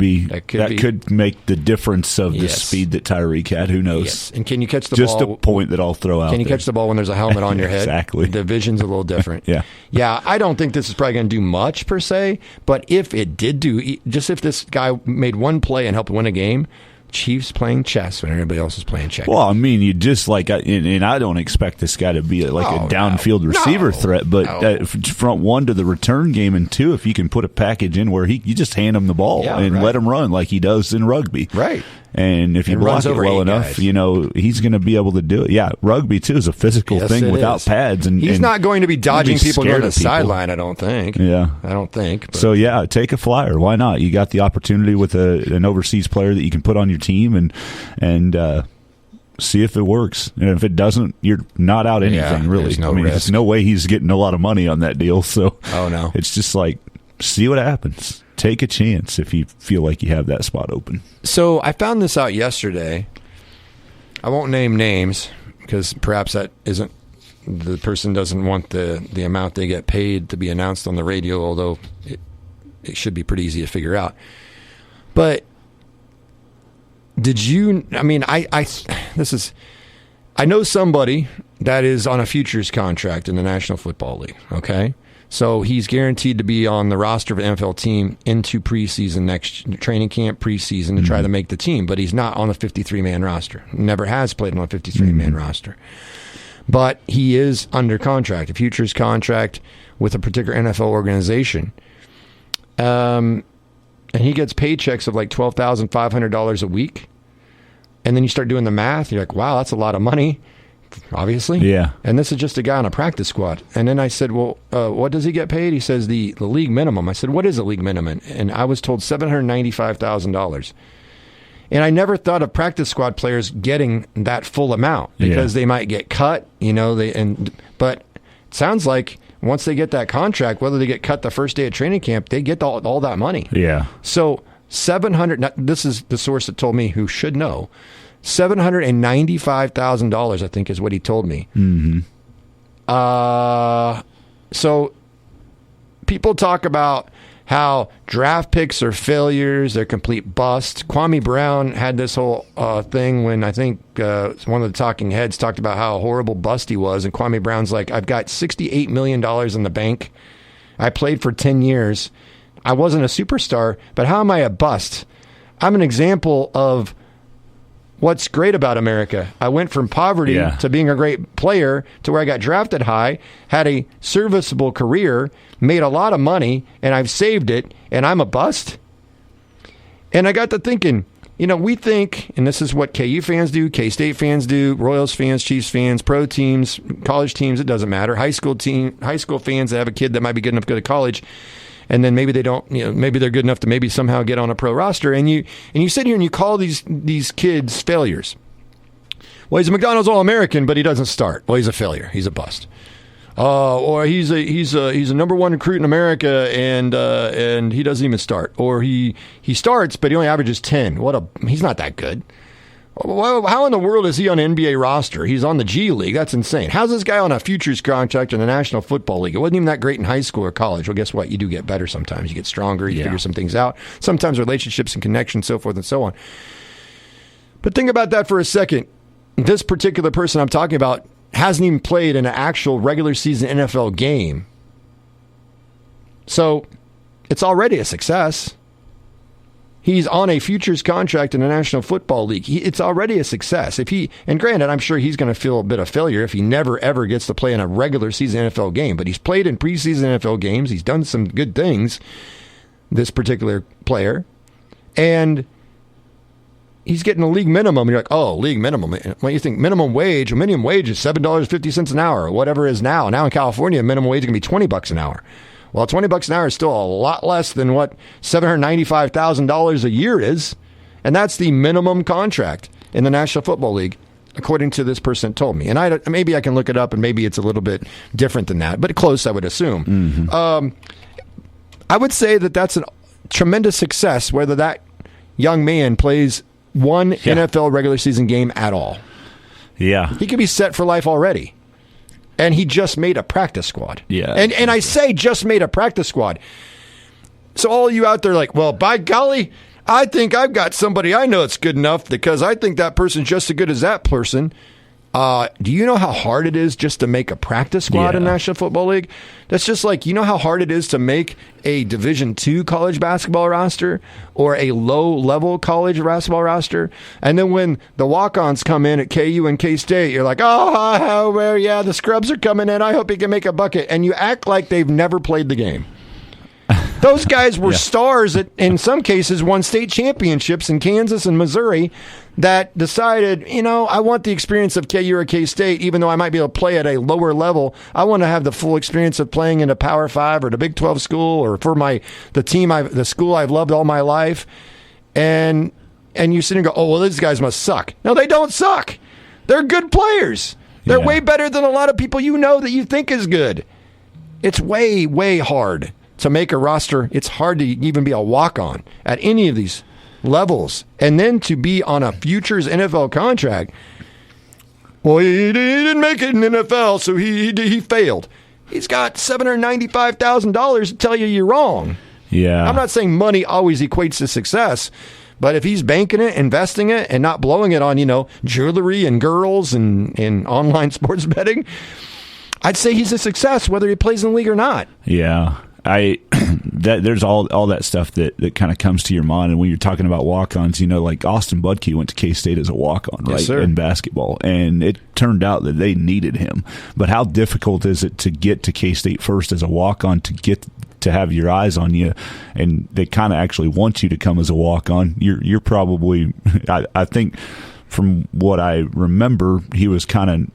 make the difference of the speed that Tyreek had. Who knows? Yes. And can you catch the Just ball? a point that I'll throw out. Can you catch the ball when there's a helmet on your head? Exactly. The vision's a little different. Yeah. Yeah, I don't think this is probably going to do much per se, but if it did do, just if this guy made one play and helped win a game, Chiefs playing chess when everybody else is playing checkers. Well, I mean, you just and I don't expect this guy to be a downfield receiver threat, but front one to the return game, and two, if you can put a package in where you just hand him the ball and let him run like he does in rugby. Right. And if you block it well enough, he's going to be able to do it. Yeah, rugby, too, is a physical thing without pads. And he's not going to be dodging people going to the sideline, I don't think. Yeah. I don't think. But. So, yeah, take a flyer. Why not? You got the opportunity with an overseas player that you can put on your team and see if it works. And if it doesn't, you're not out anything, really. There's no way he's getting a lot of money on that deal. So it's just like, see what happens. Take a chance if you feel like you have that spot open. So I found this out yesterday. I won't name names because perhaps that isn't the person doesn't want the amount they get paid to be announced on the radio, although it should be pretty easy to figure out. But did you? I mean, I know somebody that is on a futures contract in the National Football League. Okay. So he's guaranteed to be on the roster of an NFL team into preseason next training camp, preseason to try to make the team. But he's not on the 53-man roster. Never has played on a 53-man roster. But he is under contract, a futures contract with a particular NFL organization. And he gets paychecks of like $12,500 a week. And then you start doing the math. You're like, wow, that's a lot of money. Obviously. Yeah. And this is just a guy on a practice squad. And then I said, well, what does he get paid? He says the league minimum. I said, what is the league minimum? And I was told $795,000. And I never thought of practice squad players getting that full amount because they might get cut, but it sounds like once they get that contract, whether they get cut the first day of training camp, they get all that money. Yeah. So this is the source that told me, who should know, $795,000, I think, is what he told me. Mm-hmm. So people talk about how draft picks are failures, they're complete bust. Kwame Brown had this whole thing when I think one of the talking heads talked about how horrible bust he was, and Kwame Brown's like, I've got $68 million in the bank. I played for 10 years. I wasn't a superstar, but how am I a bust? I'm an example of what's great about America. I went from poverty to being a great player to where I got drafted high, had a serviceable career, made a lot of money, and I've saved it, and I'm a bust. And I got to thinking, we think, and this is what KU fans do, K-State fans do, Royals fans, Chiefs fans, pro teams, college teams, it doesn't matter, high school fans that have a kid that might be good enough to go to college, and then maybe they don't, maybe they're good enough to maybe somehow get on a pro roster. And you sit here and you call these kids failures. Well, he's a McDonald's All-American, but he doesn't start. Well, he's a failure. He's a bust. Or he's a number one recruit in America, and he doesn't even start. Or he starts, but he only averages 10. He's not that good. How in the world is he on an NBA roster? He's on the G League. That's insane. How's this guy on a futures contract in the National Football League? It wasn't even that great in high school or college. Well, guess what? You do get better sometimes. You get stronger. You figure some things out. Sometimes relationships and connections, so forth and so on. But think about that for a second. This particular person I'm talking about hasn't even played in an actual regular season NFL game. So it's already a success. He's on a futures contract in the National Football League. It's already a success. And granted, I'm sure he's going to feel a bit of failure if he never, ever gets to play in a regular season NFL game. But he's played in preseason NFL games. He's done some good things, this particular player. And he's getting a league minimum. You're like, oh, league minimum. When you think minimum wage is $7.50 an hour, or whatever it is now. Now in California, minimum wage is going to be $20 an hour. Well, $20 an hour is still a lot less than what $795,000 a year is. And that's the minimum contract in the National Football League, according to this person that told me. And maybe I can look it up, and maybe it's a little bit different than that, but close, I would assume. Mm-hmm. I would say that that's a tremendous success, whether that young man plays one NFL regular season game at all. Yeah. He could be set for life already. And he just made a practice squad. Yeah. And I say just made a practice squad. So all you out there like, well, by golly, I think I've got somebody I know that's good enough because I think that person's just as good as that person. Do you know how hard it is just to make a practice squad in the National Football League? That's just like, you know how hard it is to make a Division II college basketball roster or a low-level college basketball roster? And then when the walk-ons come in at KU and K-State, you're like, well, yeah, the scrubs are coming in. I hope he can make a bucket. And you act like they've never played the game. Those guys were stars that, in some cases, won state championships in Kansas and Missouri that decided, I want the experience of KU or K-State, even though I might be able to play at a lower level. I want to have the full experience of playing in a Power 5 or the Big 12 school or for the school I've loved all my life. And you sit and go, oh, well, these guys must suck. No, they don't suck. They're good players. They're way better than a lot of people that you think is good. It's way, way hard to make a roster. It's hard to even be a walk-on at any of these levels. And then to be on a futures NFL contract, well, he didn't make it in NFL, so he failed. He's got $795,000 to tell you you're wrong. Yeah. I'm not saying money always equates to success, but if he's banking it, investing it, and not blowing it on, jewelry and girls and online sports betting, I'd say he's a success whether he plays in the league or not. Yeah. There's all that stuff that kind of comes to your mind, and when you're talking about walk-ons, like Austin Budke went to K-State as a walk-on, right, in basketball, and it turned out that they needed him. But how difficult is it to get to K-State first as a walk-on to have your eyes on you, and they kind of actually want you to come as a walk-on? You're probably, I think, from what I remember, he was kind of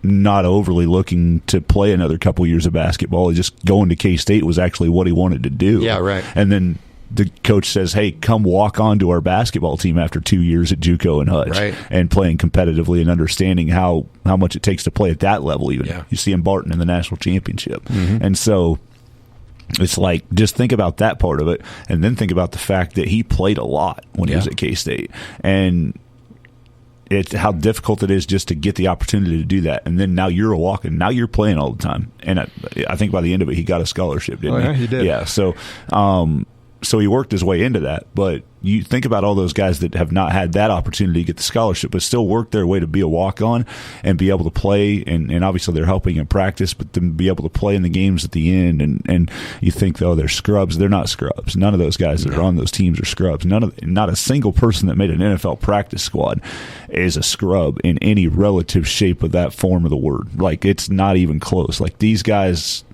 not overly looking to play another couple years of basketball. Just going to K-State was actually what he wanted to do. Yeah, right. And then the coach says, hey, come walk on to our basketball team after 2 years at JUCO and Hutch, right, and playing competitively and understanding how much it takes to play at that level even. Yeah. You see him Barton in the national championship. Mm-hmm. And so it's like, just think about that part of it, and then think about the fact that he played a lot when he was at K-State. And it's how difficult it is just to get the opportunity to do that. And then now you're a walk-in. Now you're playing all the time. And I think by the end of it, he got a scholarship, didn't he? Yeah, he did. Yeah, so he worked his way into that. But you think about all those guys that have not had that opportunity to get the scholarship, but still work their way to be a walk-on and be able to play. And obviously they're helping in practice, but then be able to play in the games at the end. And you think, oh, they're scrubs. They're not scrubs. None of those guys that are on those teams are scrubs. Not a single person that made an NFL practice squad is a scrub in any relative shape of that form of the word. Like, it's not even close. Like, these guys,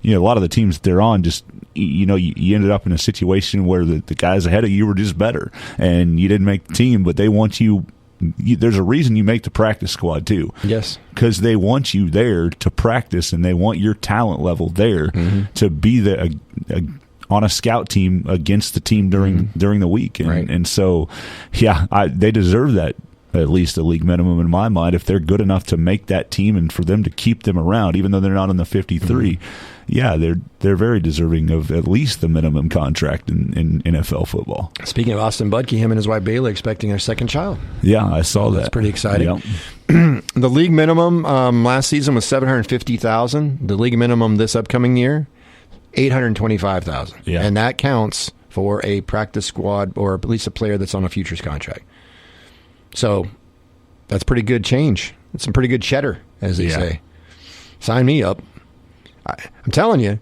a lot of the teams that they're on just, you ended up in a situation where the guys ahead of you were just better, and you didn't make the team, but they want you. There's a reason you make the practice squad too. Yes, because they want you there to practice, and they want your talent level there to be on a scout team against the team during the week, and so they deserve that. At least a league minimum in my mind, if they're good enough to make that team and for them to keep them around, even though they're not in the 53. They're very deserving of at least the minimum contract in NFL football. Speaking of Austin Budke, him and his wife Bailey expecting their second child. Yeah, I saw that. That's pretty exciting. Yep. The league minimum last season was $750,000. The league minimum this upcoming year, $825,000. Yeah. And that counts for a practice squad or at least a player that's on a futures contract. So that's pretty good change. It's some pretty good cheddar, as they say. Sign me up. I'm telling you,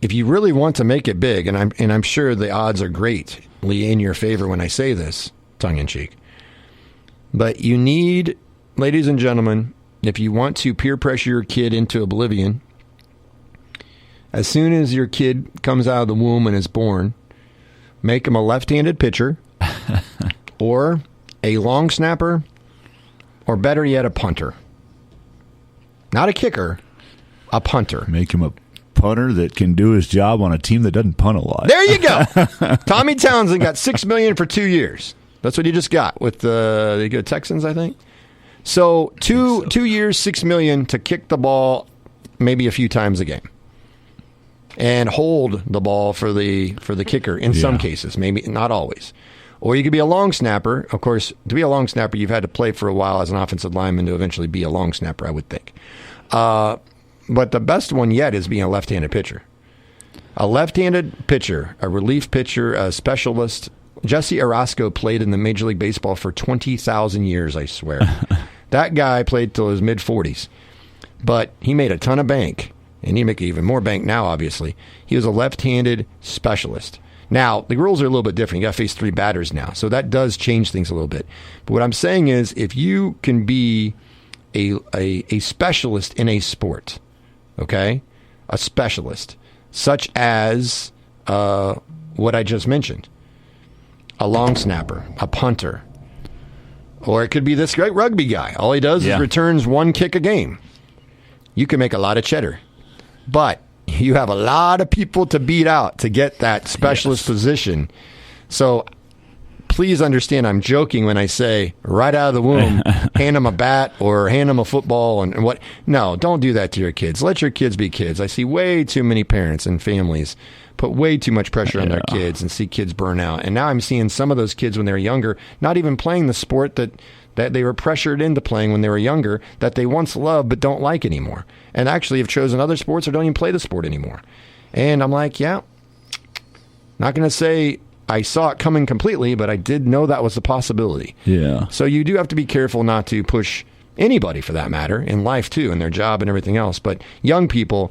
if you really want to make it big, and I'm sure the odds are greatly in your favor when I say this, tongue in cheek, but you need, ladies and gentlemen, if you want to peer pressure your kid into oblivion, as soon as your kid comes out of the womb and is born, make him a left-handed pitcher or a long snapper, or better yet, a punter. Not a kicker, a punter. Make him a punter that can do his job on a team that doesn't punt a lot. There you go. Tommy Townsend got $6 million for 2 years. That's what he just got with the Texans, I think. So 2 years, $6 million to kick the ball maybe a few times a game, and hold the ball for the kicker in some cases, maybe not always. Or you could be a long snapper. Of course, to be a long snapper, you've had to play for a while as an offensive lineman to eventually be a long snapper, I would think. But the best one yet is being a left-handed pitcher. A left-handed pitcher, a relief pitcher, a specialist. Jesse Orosco played in the Major League Baseball for 20,000 years, I swear. That guy played till his mid-40s. But he made a ton of bank, and he make even more bank now, obviously. He was a left-handed specialist. Now, the rules are a little bit different. You got to face 3 batters now, so that does change things a little bit. But what I'm saying is, if you can be a specialist in a sport, okay, a specialist, such as what I just mentioned, a long snapper, a punter, or it could be this great rugby guy. All he does is returns 1 kick a game. You can make a lot of cheddar, but you have a lot of people to beat out to get that specialist position. So please understand, I'm joking when I say right out of the womb, hand them a bat or hand them a football and what. No, don't do that to your kids. Let your kids be kids. I see way too many parents and families put way too much pressure on their kids and see kids burn out. And now I'm seeing some of those kids when they were younger, not even playing the sport that they were pressured into playing when they were younger, that they once loved but don't like anymore. And actually have chosen other sports or don't even play the sport anymore. And I'm like, yeah, not going to say I saw it coming completely, but I did know that was a possibility. Yeah. So you do have to be careful not to push anybody, for that matter, in life too, in their job and everything else. But young people,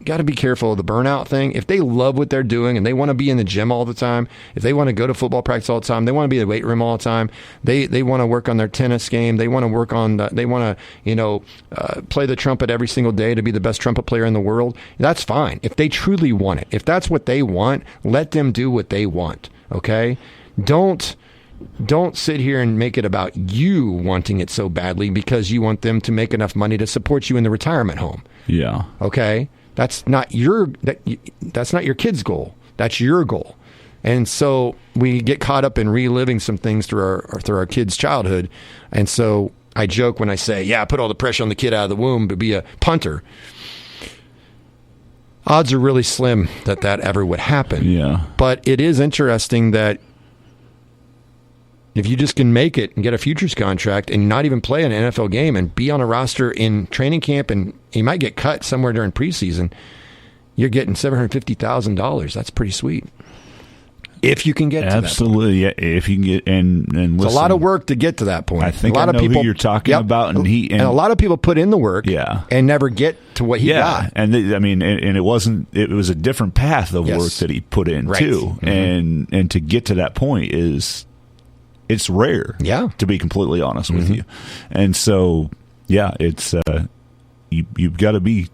got to be careful of the burnout thing. If they love what they're doing and they want to be in the gym all the time, if they want to go to football practice all the time, they want to be in the weight room all the time, they want to work on their tennis game, they want to work on, they want to, play the trumpet every single day to be the best trumpet player in the world, that's fine. If they truly want it, if that's what they want, let them do what they want, okay? Don't sit here and make it about you wanting it so badly because you want them to make enough money to support you in the retirement home. Yeah. Okay? That's not your kid's goal. That's your goal. And so we get caught up in reliving some things through our kids' childhood. And so I joke when I say, put all the pressure on the kid out of the womb to be a punter. Odds are really slim that ever would happen. Yeah. But it is interesting that if you just can make it and get a futures contract and not even play an NFL game and be on a roster in training camp and you might get cut somewhere during preseason, you're getting $750,000. That's pretty sweet. If you can get to that. Absolutely, yeah. If you can get and listen, it's a lot of work to get to that point. I think a lot I know of people, who you're talking about, and a lot of people put in the work, and never get to what he got. And it wasn't. It was a different path of work that he put in too, and to get to that point it's rare. Yeah, to be completely honest with you, and so it's you've got to be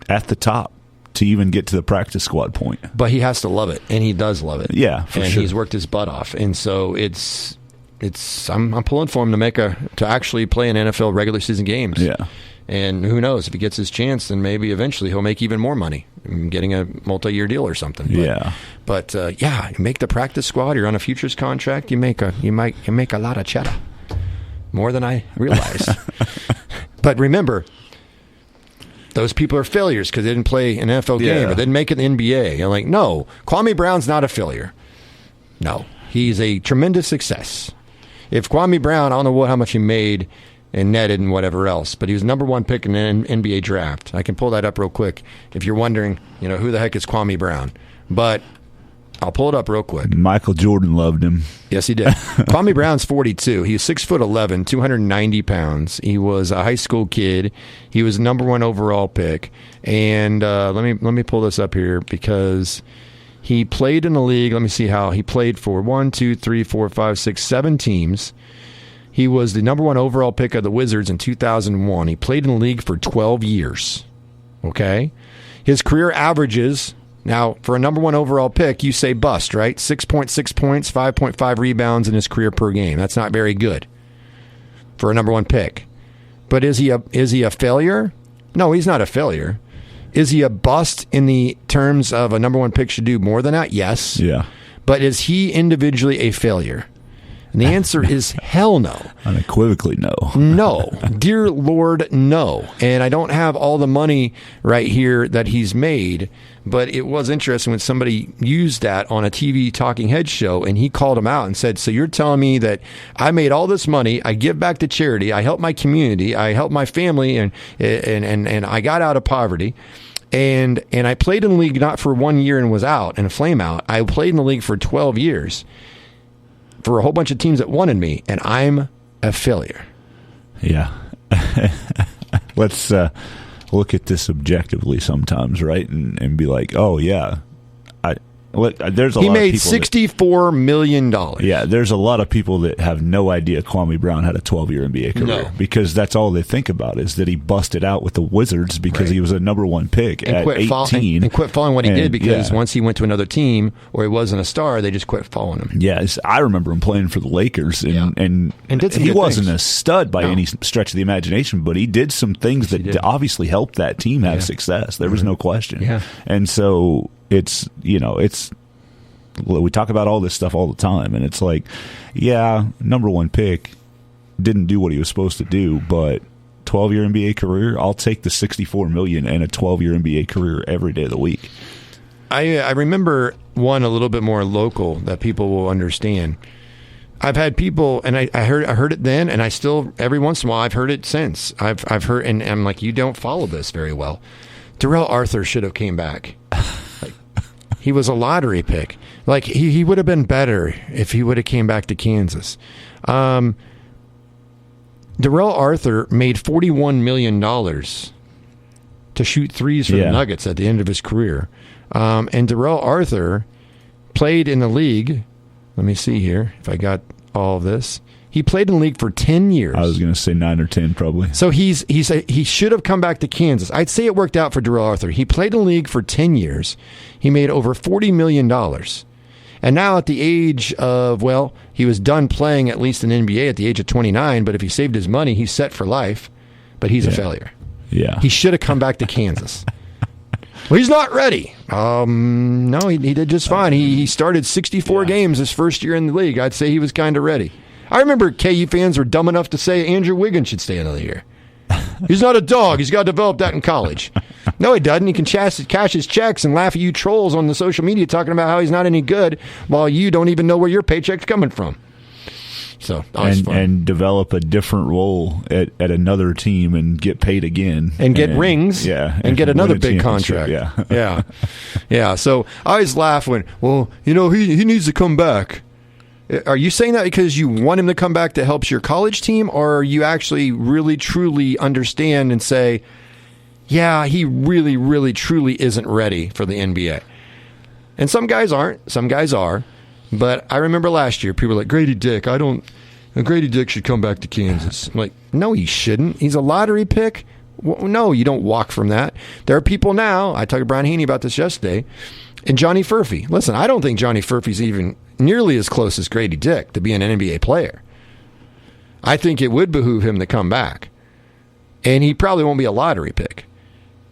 at the top to even get to the practice squad point. But he has to love it, and he does love it. Yeah, for and sure. He's worked his butt off, and so I'm pulling for him to actually play in NFL regular season games. Yeah, and who knows, if he gets his chance, then maybe eventually he'll make even more money, getting a multi-year deal or something. But, you make the practice squad. You're on a futures contract. You make a lot of cheddar, more than I realized. But remember, those people are failures because they didn't play an NFL game or they didn't make it in the NBA. You're like, no, Kwame Brown's not a failure. No, he's a tremendous success. If Kwame Brown, I don't know how much he made and netted and whatever else, but he was number 1 pick in the NBA draft. I can pull that up real quick if you're wondering, who the heck is Kwame Brown. But I'll pull it up real quick. Michael Jordan loved him. Yes, he did. Kwame Brown's 42. He was 6'11", 290 pounds. He was a high school kid. He was number 1 overall pick. And let me pull this up here because he played in the league. Let me see how he played for 7 teams. He was the number 1 overall pick of the Wizards in 2001. He played in the league for 12 years. Okay? His career averages. Now, for a number 1 overall pick, you say bust, right? 6.6 points, 5.5 rebounds in his career per game. That's not very good for a number 1 pick. But is he a failure? No, he's not a failure. Is he a bust in the terms of a number 1 pick should do more than that? Yes. Yeah. But is he individually a failure? And the answer is hell no. Unequivocally no. No. Dear Lord, no. And I don't have all the money right here that he's made, but it was interesting when somebody used that on a TV talking head show, and he called him out and said, so you're telling me that I made all this money, I give back to charity, I help my community, I help my family, and I got out of poverty. And I played in the league not for 1 year and was out and a flame out. I played in the league for 12 years for a whole bunch of teams that wanted me, and I'm a failure. Yeah. Let's look at this objectively sometimes, right? And be like, oh, yeah. There's a he lot made of people $64 million. Yeah, there's a lot of people that have no idea Kwame Brown had a 12-year NBA career because that's all they think about is that he busted out with the Wizards because he was a number one pick at 18. And quit following what he did because once he went to another team or he wasn't a star, they just quit following him. Yes, I remember him playing for the Lakers, and did some he good wasn't things. a stud by any stretch of the imagination, but he did some things that obviously helped that team have success. There was no question. Yeah. And so it's we talk about all this stuff all the time, and it's like, yeah, number one pick didn't do what he was supposed to do, but 12-year NBA career, I'll take the $64 million and a 12-year NBA career every day of the week. I remember one a little bit more local that people will understand. I've had people, and I heard it then, and I still every once in a while I've heard it since. I've heard, and I'm like, you don't follow this very well. Darrell Arthur should have came back. He was a lottery pick. Like, he would have been better if he would have came back to Kansas. Darrell Arthur made $41 million to shoot threes for the Nuggets at the end of his career. And Darrell Arthur played in the league. Let me see here if I got all of this. He played in the league for 10 years. I was going to say 9 or 10 probably. So he should have come back to Kansas. I'd say it worked out for Darrell Arthur. He played in the league for 10 years. He made over $40 million. And now at the age of, well, he was done playing at least in NBA at the age of 29, but if he saved his money, he's set for life. But he's a failure. Yeah. He should have come back to Kansas. Well, he's not ready. No, he did just fine. He started 64 games his first year in the league. I'd say he was kind of ready. I remember KU fans were dumb enough to say Andrew Wiggins should stay another year. He's not a dog. He's got to develop that in college. No, he doesn't. He can cash his checks and laugh at you trolls on the social media talking about how he's not any good while you don't even know where your paycheck's coming from. So and develop a different role at another team and get paid again. And get rings. Yeah. And get another big contract. Yeah. So I always laugh when, well, he needs to come back. Are you saying that because you want him to come back to help your college team, or are you actually really, truly understand and say, yeah, he really, really, truly isn't ready for the NBA? And some guys aren't. Some guys are. But I remember last year, people were like, Grady Dick should come back to Kansas. I'm like, no, he shouldn't. He's a lottery pick. Well, no, you don't walk from that. There are people now, I talked to Brian Haney about this yesterday, and Johnny Furphy. Listen, I don't think Johnny Furphy's even nearly as close as Grady Dick to be an NBA player. I think it would behoove him to come back. And he probably won't be a lottery pick.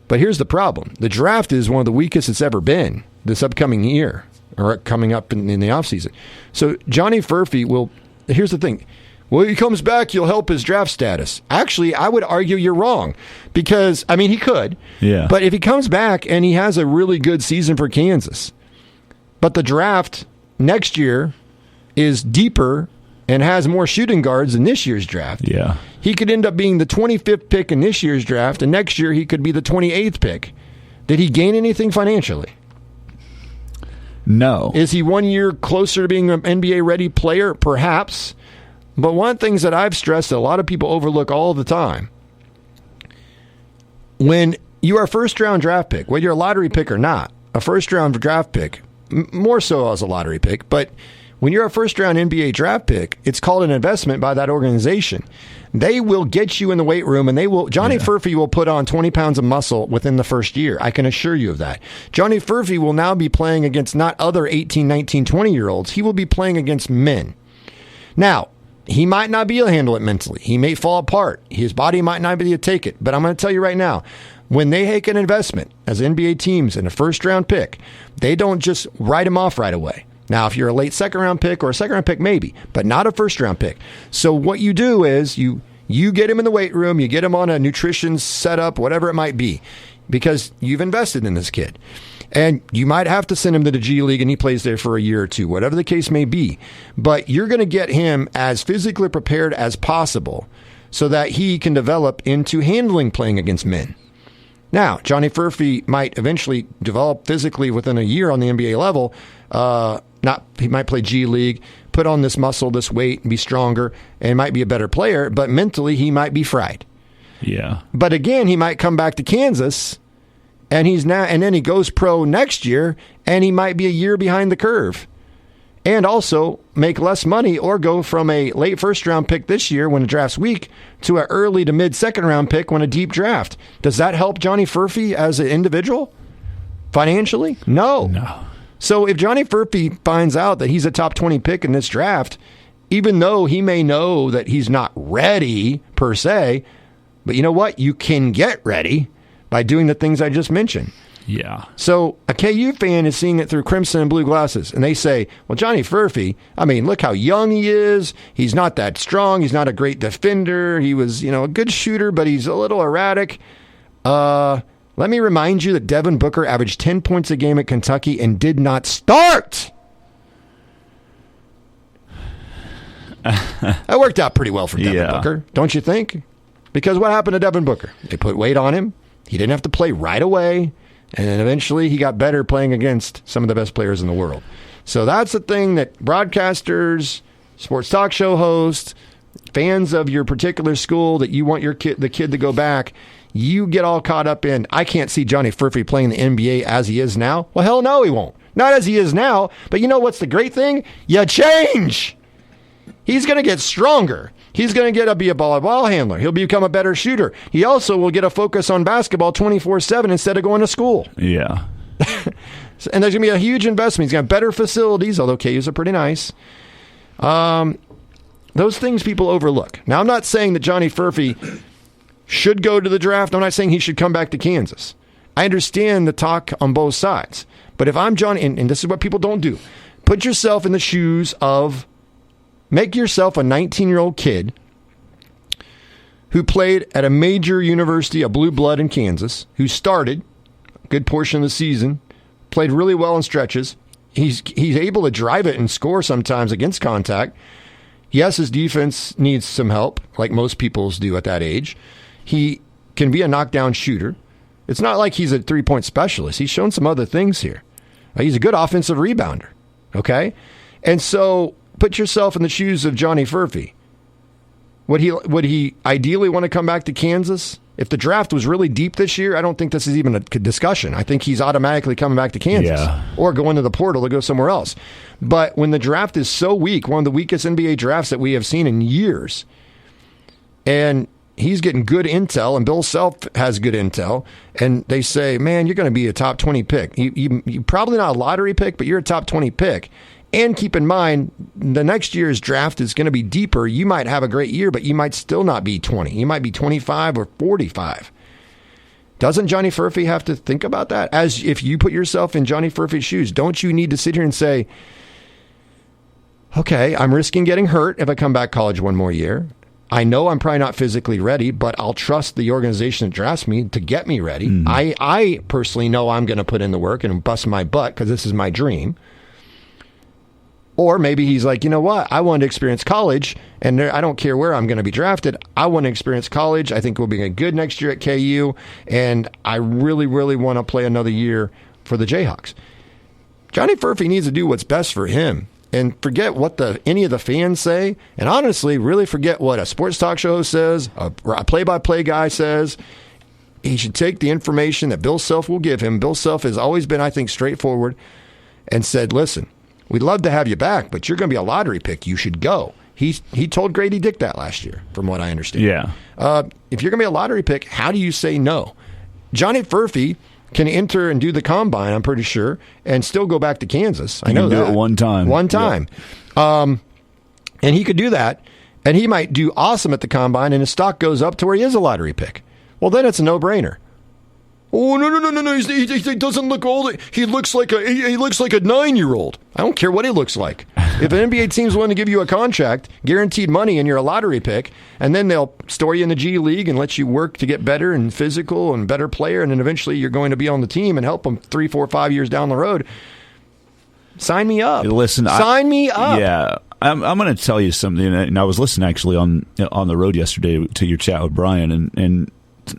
But here's the problem. The draft is one of the weakest it's ever been this upcoming year, or coming up in the offseason. So Johnny Furphy will, here's the thing. Well, he comes back, you'll help his draft status. Actually, I would argue you're wrong because, he could. Yeah. But if he comes back and he has a really good season for Kansas, but the draft next year is deeper and has more shooting guards than this year's draft, he could end up being the 25th pick in this year's draft, and next year he could be the 28th pick. Did he gain anything financially? No. Is he 1 year closer to being an NBA-ready player? Perhaps. But one of the things that I've stressed that a lot of people overlook all the time, when you are a first-round draft pick, whether you're a lottery pick or not, a first-round draft pick, more so as a lottery pick, but when you're a first-round NBA draft pick, it's called an investment by that organization. They will get you in the weight room, and Johnny Furphy will put on 20 pounds of muscle within the first year. I can assure you of that. Johnny Furphy will now be playing against not other 18, 19, 20-year-olds. He will be playing against men. Now, he might not be able to handle it mentally. He may fall apart. His body might not be able to take it. But I'm going to tell you right now, when they make an investment as NBA teams in a first-round pick, they don't just write him off right away. Now, if you're a late second-round pick or a second-round pick, maybe, but not a first-round pick. So what you do is you get him in the weight room, you get him on a nutrition setup, whatever it might be, because you've invested in this kid. And you might have to send him to the G League and he plays there for a year or two, whatever the case may be. But you're going to get him as physically prepared as possible so that he can develop into handling playing against men. Now, Johnny Furphy might eventually develop physically within a year on the NBA level. He might play G League, put on this muscle, this weight, and be stronger, and might be a better player, but mentally he might be fried. Yeah. But again, he might come back to Kansas, and then he goes pro next year, and he might be a year behind the curve. And also make less money or go from a late first-round pick this year when the draft's weak to an early to mid-second-round pick when a deep draft. Does that help Johnny Furphy as an individual financially? No. So if Johnny Furphy finds out that he's a top 20 pick in this draft, even though he may know that he's not ready per se, but you know what? You can get ready by doing the things I just mentioned. Yeah. So a KU fan is seeing it through crimson and blue glasses, and they say, well, Johnny Furphy, I mean, look how young he is. He's not that strong. He's not a great defender. He was, a good shooter, but he's a little erratic. Let me remind you that Devin Booker averaged 10 points a game at Kentucky and did not start. That worked out pretty well for Devin Booker, don't you think? Because what happened to Devin Booker? They put weight on him. He didn't have to play right away. And then eventually he got better playing against some of the best players in the world. So that's the thing that broadcasters, sports talk show hosts, fans of your particular school that you want the kid to go back, you get all caught up in, I can't see Johnny Furphy playing the NBA as he is now. Well, hell no, he won't. Not as he is now. But you know what's the great thing? You change. He's going to get stronger. He's going to be a ball handler. He'll become a better shooter. He also will get a focus on basketball 24/7 instead of going to school. Yeah. And there's going to be a huge investment. He's got better facilities, although KU's are pretty nice. Those things people overlook. Now, I'm not saying that Johnny Furphy should go to the draft. I'm not saying he should come back to Kansas. I understand the talk on both sides. But if I'm Johnny, and this is what people don't do, put yourself in the shoes of, make yourself a 19-year-old kid who played at a major university, a blue blood in Kansas, who started a good portion of the season, played really well in stretches. He's able to drive it and score sometimes against contact. Yes, his defense needs some help, like most people's do at that age. He can be a knockdown shooter. It's not like he's a three-point specialist. He's shown some other things here. He's a good offensive rebounder, okay? And so put yourself in the shoes of Johnny Furphy. Would he ideally want to come back to Kansas? If the draft was really deep this year, I don't think this is even a discussion. I think he's automatically coming back to Kansas or going to the portal to go somewhere else. But when the draft is so weak, one of the weakest NBA drafts that we have seen in years, and he's getting good intel, and Bill Self has good intel, and they say, man, you're going to be a top 20 pick. You're probably not a lottery pick, but you're a top 20 pick. And keep in mind, the next year's draft is going to be deeper. You might have a great year, but you might still not be 20. You might be 25 or 45. Doesn't Johnny Furphy have to think about that? As if you put yourself in Johnny Furphy's shoes, don't you need to sit here and say, okay, I'm risking getting hurt if I come back college one more year. I know I'm probably not physically ready, but I'll trust the organization that drafts me to get me ready. Mm-hmm. I personally know I'm going to put in the work and bust my butt because this is my dream. Or maybe he's like, you know what? I want to experience college, and I don't care where I'm going to be drafted. I want to experience college. I think we'll be good next year at KU, and I really, really want to play another year for the Jayhawks. Johnny Furphy needs to do what's best for him and forget what any of the fans say, and honestly, really forget what a sports talk show says, a play-by-play guy says. He should take the information that Bill Self will give him. Bill Self has always been, I think, straightforward and said, listen, we'd love to have you back, but you're going to be a lottery pick. You should go. He told Grady Dick that last year, from what I understand. Yeah. If you're going to be a lottery pick, how do you say no? Johnny Furphy can enter and do the combine, I'm pretty sure, and still go back to Kansas. I know that. Do it one time. One time. Yeah. And he could do that, and he might do awesome at the combine, and his stock goes up to where he is a lottery pick. Well, then it's a no-brainer. Oh, no. He doesn't look old. He looks like a 9-year-old. I don't care what he looks like. If an NBA team's willing to give you a contract, guaranteed money, and you're a lottery pick, and then they'll store you in the G League and let you work to get better and physical and better player, and then eventually you're going to be on the team and help them 3, 4, 5 years down the road, sign me up. Listen, sign me up. Yeah. I'm going to tell you something, and I was listening actually on the road yesterday to your chat with Brian and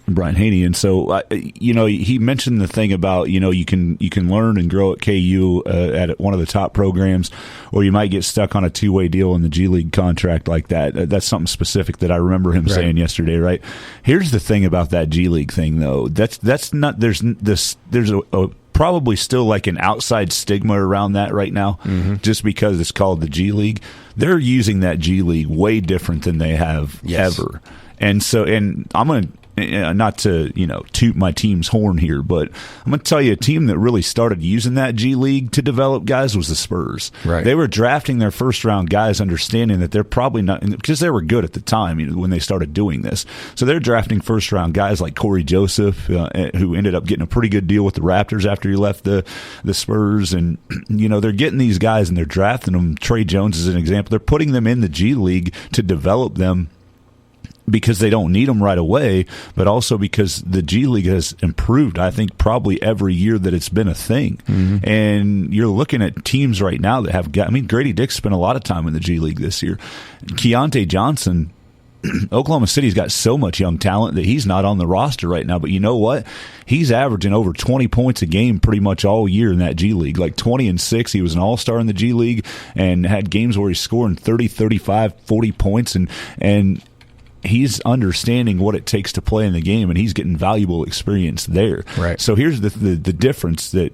Brian Haney, and so he mentioned the thing about you can learn and grow at KU at one of the top programs, or you might get stuck on a 2-way deal in the G League contract like that. That's something specific that I remember him saying yesterday. Right? Here's the thing about that G League thing, though. That's not there's a probably still like an outside stigma around that right now, just because it's called the G League. They're using that G League way different than they have ever, and I'm going to. Not to toot my team's horn here, but I'm going to tell you a team that really started using that G League to develop guys was the Spurs. Right. They were drafting their first round guys, understanding that they're probably not, because they were good at the time when they started doing this. So they're drafting first round guys like Corey Joseph, who ended up getting a pretty good deal with the Raptors after he left the Spurs, and they're getting these guys and they're drafting them. Trey Jones is an example. They're putting them in the G League to develop them, because they don't need them right away, but also because the G League has improved, I think, probably every year that it's been a thing. And you're looking at teams right now that have got, Grady Dick spent a lot of time in the G League this year. Keontae Johnson, Oklahoma City's got so much young talent that he's not on the roster right now, but you know what? He's averaging over 20 points a game pretty much all year in that G League, like 20 and 6. He was an all-star in the G League and had games where he's scoring 30, 35, 40 points, and he's understanding what it takes to play in the game, and he's getting valuable experience there. Right. So here's the difference that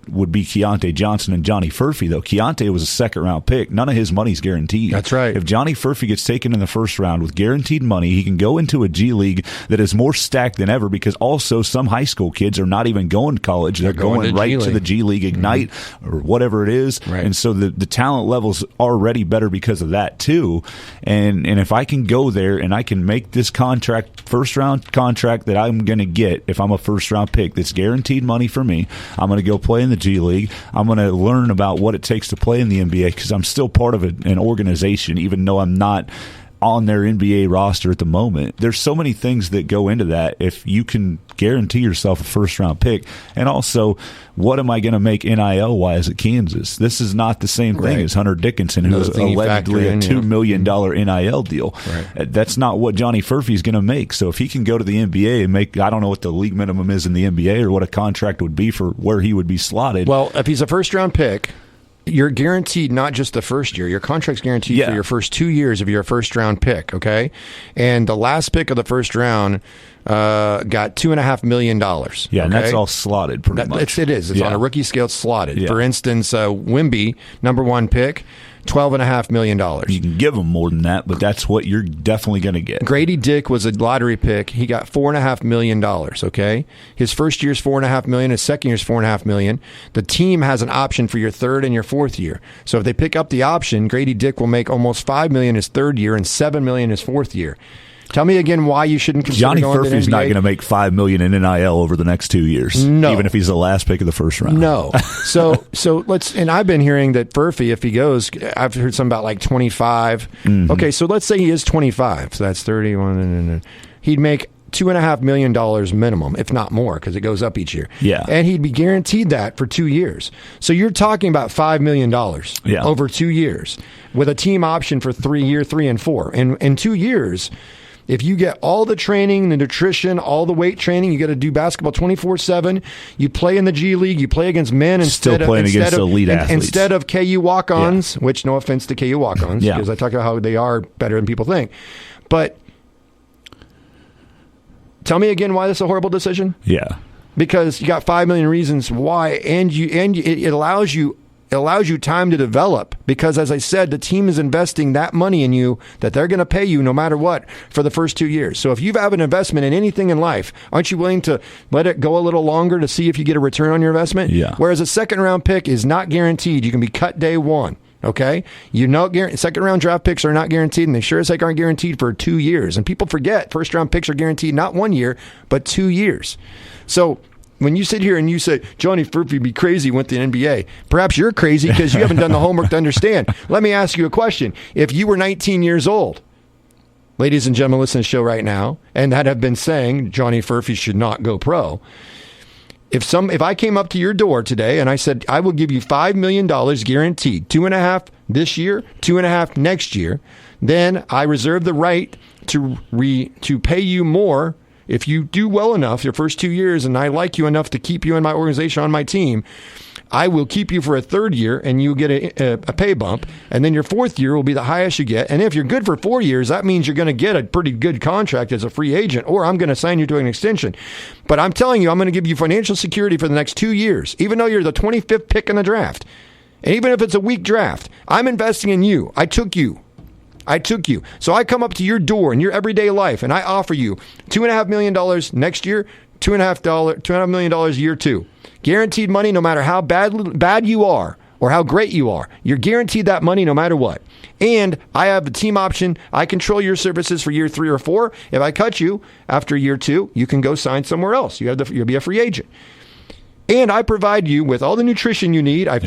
would be Keontae Johnson and Johnny Furphy, though. Keontae was a second-round pick. None of his money's guaranteed. That's right. If Johnny Furphy gets taken in the first round with guaranteed money, he can go into a G League that is more stacked than ever, because also some high school kids are not even going to college. They're going right to the G League Ignite or whatever it is. Right. And so the talent level's already better because of that, too. And if I can go there and I can make this first-round contract that I'm going to get if I'm a first-round pick that's guaranteed money for me, I'm going to go play in the G League. I'm going to learn about what it takes to play in the NBA, because I'm still part of an organization, even though I'm not on their NBA roster at the moment. There's so many things that go into that if you can guarantee yourself a first-round pick. And also, what am I going to make NIL-wise at Kansas? This is not the same thing as Hunter Dickinson, who's allegedly a $2 million NIL deal. Right. That's not what Johnny Furphy's going to make. So if he can go to the NBA and make, I don't know what the league minimum is in the NBA or what a contract would be for where he would be slotted. Well, if he's a first-round pick, you're guaranteed not just the first year. Your contract's guaranteed for your first 2 years of your first-round pick, okay? And the last pick of the first round got $2.5 million. Yeah, okay? And that's all slotted pretty much. It is. It's on a rookie scale. It's slotted. Yeah. For instance, Wemby, number one pick, $12.5 million. You can give him more than that, but that's what you're definitely going to get. Grady Dick was a lottery pick. He got $4.5 million. Okay, his first year's $4.5 million. His second year's $4.5 million. The team has an option for your third and your fourth year. So if they pick up the option, Grady Dick will make almost $5 million his third year and $7 million his fourth year. Tell me again why you shouldn't consider Johnny going to the Furphy's NBA. not going to make $5 million in NIL over the next 2 years. No, even if he's the last pick of the first round. No. So let's. And I've been hearing that Furphy, if he goes, I've heard something about like 25. Mm-hmm. Okay, so let's say he is 25. So that's 31. He'd make $2.5 million minimum, if not more, because it goes up each year. Yeah, and he'd be guaranteed that for 2 years. So you're talking about $5 million over 2 years with a team option for 3 and 4. And in 2 years, if you get all the training, the nutrition, all the weight training, you got to do basketball 24/7. You play in the G League. You play against men instead against elite athletes. Instead of KU walk-ons, which no offense to KU walk-ons, because I talk about how they are better than people think. But tell me again why this is a horrible decision. Yeah, because you got 5 million reasons why, and it allows you time to develop, because as I said, the team is investing that money in you that they're going to pay you no matter what for the first 2 years. So if you have an investment in anything in life, aren't you willing to let it go a little longer to see if you get a return on your investment? Yeah. Whereas a second round pick is not guaranteed. You can be cut day one. Okay, second round draft picks are not guaranteed, and they sure as heck aren't guaranteed for 2 years. And people forget first round picks are guaranteed not 1 year, but 2 years. So when you sit here and you say, Johnny Furphy would be crazy, went to the NBA, perhaps you're crazy because you haven't done the homework to understand. Let me ask you a question. If you were 19 years old, ladies and gentlemen, listen to the show right now, and that have been saying Johnny Furphy should not go pro. If I came up to your door today and I said, I will give you $5 million guaranteed, 2.5 this year, 2.5 next year, then I reserve the right to pay you more if you do well enough your first 2 years, and I like you enough to keep you in my organization on my team. I will keep you for a third year, and you get a pay bump, and then your fourth year will be the highest you get. And if you're good for 4 years, that means you're going to get a pretty good contract as a free agent, or I'm going to sign you to an extension. But I'm telling you, I'm going to give you financial security for the next 2 years, even though you're the 25th pick in the draft. And even if it's a weak draft, I'm investing in you. I took you. So I come up to your door in your everyday life, and I offer you $2.5 million next year, $2.5 million year 2. Guaranteed money no matter how bad you are or how great you are. You're guaranteed that money no matter what. And I have the team option. I control your services for year 3 or 4. If I cut you after year 2, you can go sign somewhere else. You'll be a free agent. And I provide you with all the nutrition you need. I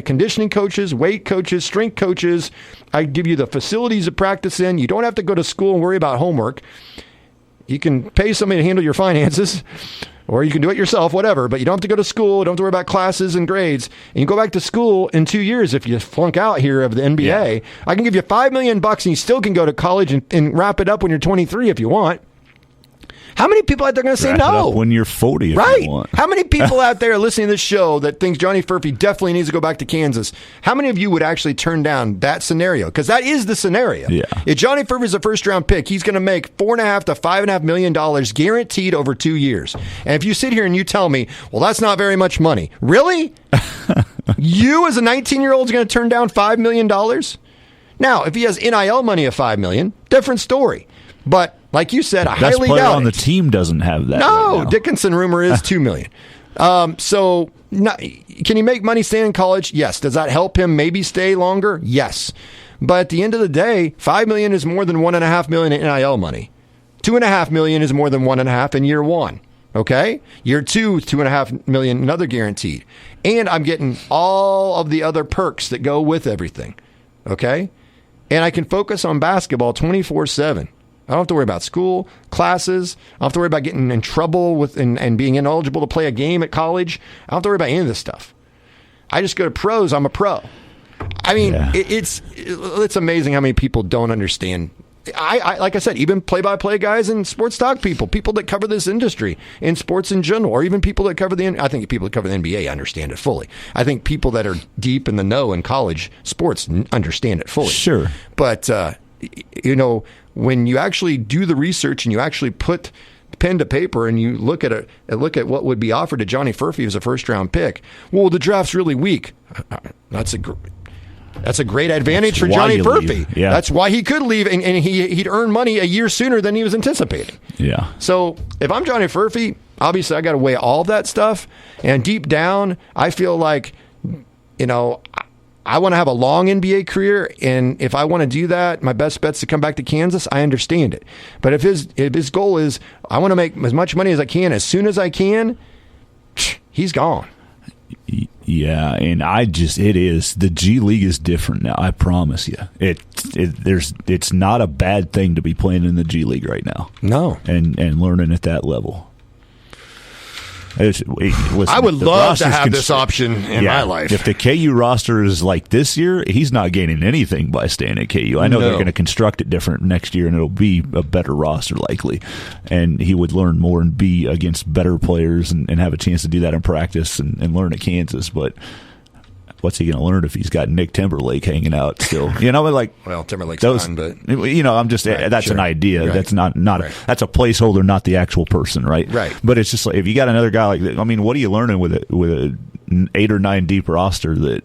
conditioning coaches, weight coaches, strength coaches. I give you the facilities to practice in. You don't have to go to school and worry about homework. You can pay somebody to handle your finances, or you can do it yourself, whatever. But you don't have to go to school. Don't have to worry about classes and grades. And you go back to school in 2 years if you flunk out here of the NBA. Yeah. I can give you $5 million and you still can go to college and wrap it up when you're 23 if you want. How many people out there are going to say no? When you're 40, if right? You want. How many people out there listening to this show that thinks Johnny Furphy definitely needs to go back to Kansas? How many of you would actually turn down that scenario? Because that is the scenario. Yeah. If Johnny Furphy is a first-round pick, he's going to make $4.5 to $5.5 million guaranteed over 2 years. And if you sit here and you tell me, well, that's not very much money. Really? You as a 19-year-old is going to turn down $5 million? Now, if he has NIL money of $5 million, different story. But like you said, I highly doubt it. On the team doesn't have that. No, right Dickinson rumor is $2 million. Can he make money staying in college? Yes. Does that help him maybe stay longer? Yes. But at the end of the day, $5 million is more than $1.5 million in NIL money. $2.5 million is more than $1.5 in year 1. Okay, year 2, $2.5 million, another guaranteed, and I'm getting all of the other perks that go with everything. Okay, and I can focus on basketball 24/7. I don't have to worry about school, classes. I don't have to worry about getting in trouble with and being ineligible to play a game at college. I don't have to worry about any of this stuff. I just go to pros. I'm a pro. I mean, it's amazing how many people don't understand. I like I said, even play-by-play guys and sports talk people that cover this industry in sports in general, or even people that cover I think people that cover the NBA understand it fully. I think people that are deep in the know in college sports understand it fully. Sure. But, when you actually do the research and you actually put pen to paper and you look at what would be offered to Johnny Furphy as a first-round pick, well, the draft's really weak. That's a great advantage for Johnny Furphy. Yeah. That's why he could leave, and he'd earn money a year sooner than he was anticipating. Yeah. So if I'm Johnny Furphy, obviously I got to weigh all of that stuff, and deep down, I feel like, I want to have a long NBA career, and if I want to do that, my best bet's to come back to Kansas. I understand it. But if his goal is, I want to make as much money as I can as soon as I can, he's gone. Yeah, and it is. The G League is different now, I promise you. It's not a bad thing to be playing in the G League right now. No. And learning at that level. Listen, I would love to have this option in my life. If the KU roster is like this year, he's not gaining anything by staying at KU. I know they're going to construct it different next year, and it'll be a better roster likely. And he would learn more and be against better players and have a chance to do that in practice and learn at Kansas. But what's he going to learn if he's got Nick Timberlake hanging out still? Well, Timberlake's fine, but I'm just that's an idea. Right. That's not right. That's a placeholder, not the actual person, right? Right. But it's just like if you got another guy like that, what are you learning with an 8 or 9 deep roster that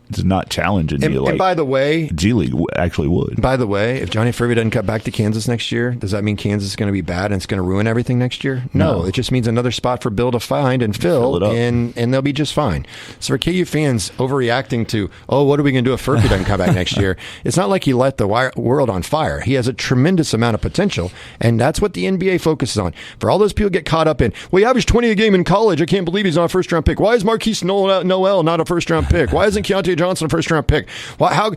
It's not challenging you like. And by the way, G League actually would. By the way, if Johnny Furby doesn't cut back to Kansas next year, does that mean Kansas is going to be bad and it's going to ruin everything next year? No, it just means another spot for Bill to find and fill and they'll be just fine. So for KU fans overreacting to, what are we going to do if Furby doesn't come back next year? It's not like he let the world on fire. He has a tremendous amount of potential, and that's what the NBA focuses on. For all those people get caught up in, he averaged 20 a game in college. I can't believe he's not a first-round pick. Why is Marquise Noel not a first-round pick? Why isn't Keontae Johnson a first-round pick? How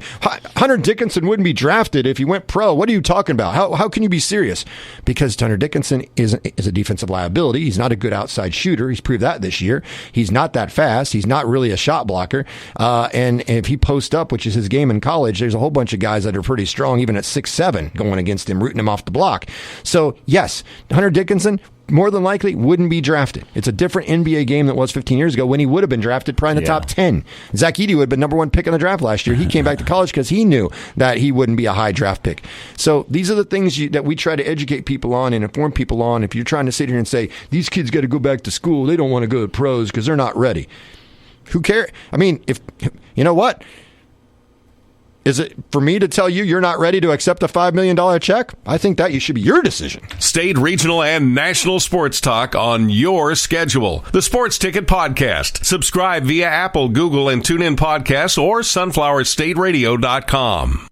Hunter Dickinson wouldn't be drafted if he went pro? What are you talking about? How can you be serious? Because Hunter Dickinson is a defensive liability. He's not a good outside shooter. He's proved that this year. He's not that fast. He's not really a shot blocker. And if he posts up, which is his game in college, there's a whole bunch of guys that are pretty strong, even at 6'7", going against him, rooting him off the block. So, yes, Hunter Dickinson more than likely wouldn't be drafted. It's a different NBA game than it was 15 years ago when he would have been drafted probably in the top 10. Zach Edey would have been number 1 pick in the draft last year. He came back to college because he knew that he wouldn't be a high draft pick. So these are the things that we try to educate people on and inform people on. If you're trying to sit here and say, these kids got to go back to school, they don't want to go to pros because they're not ready. Who cares? I mean, if you know what? Is it for me to tell you you're not ready to accept a $5 million check? I think that should be your decision. State, regional, and national sports talk on your schedule. The Sports Ticket Podcast. Subscribe via Apple, Google, and TuneIn Podcasts or sunflowerstateradio.com.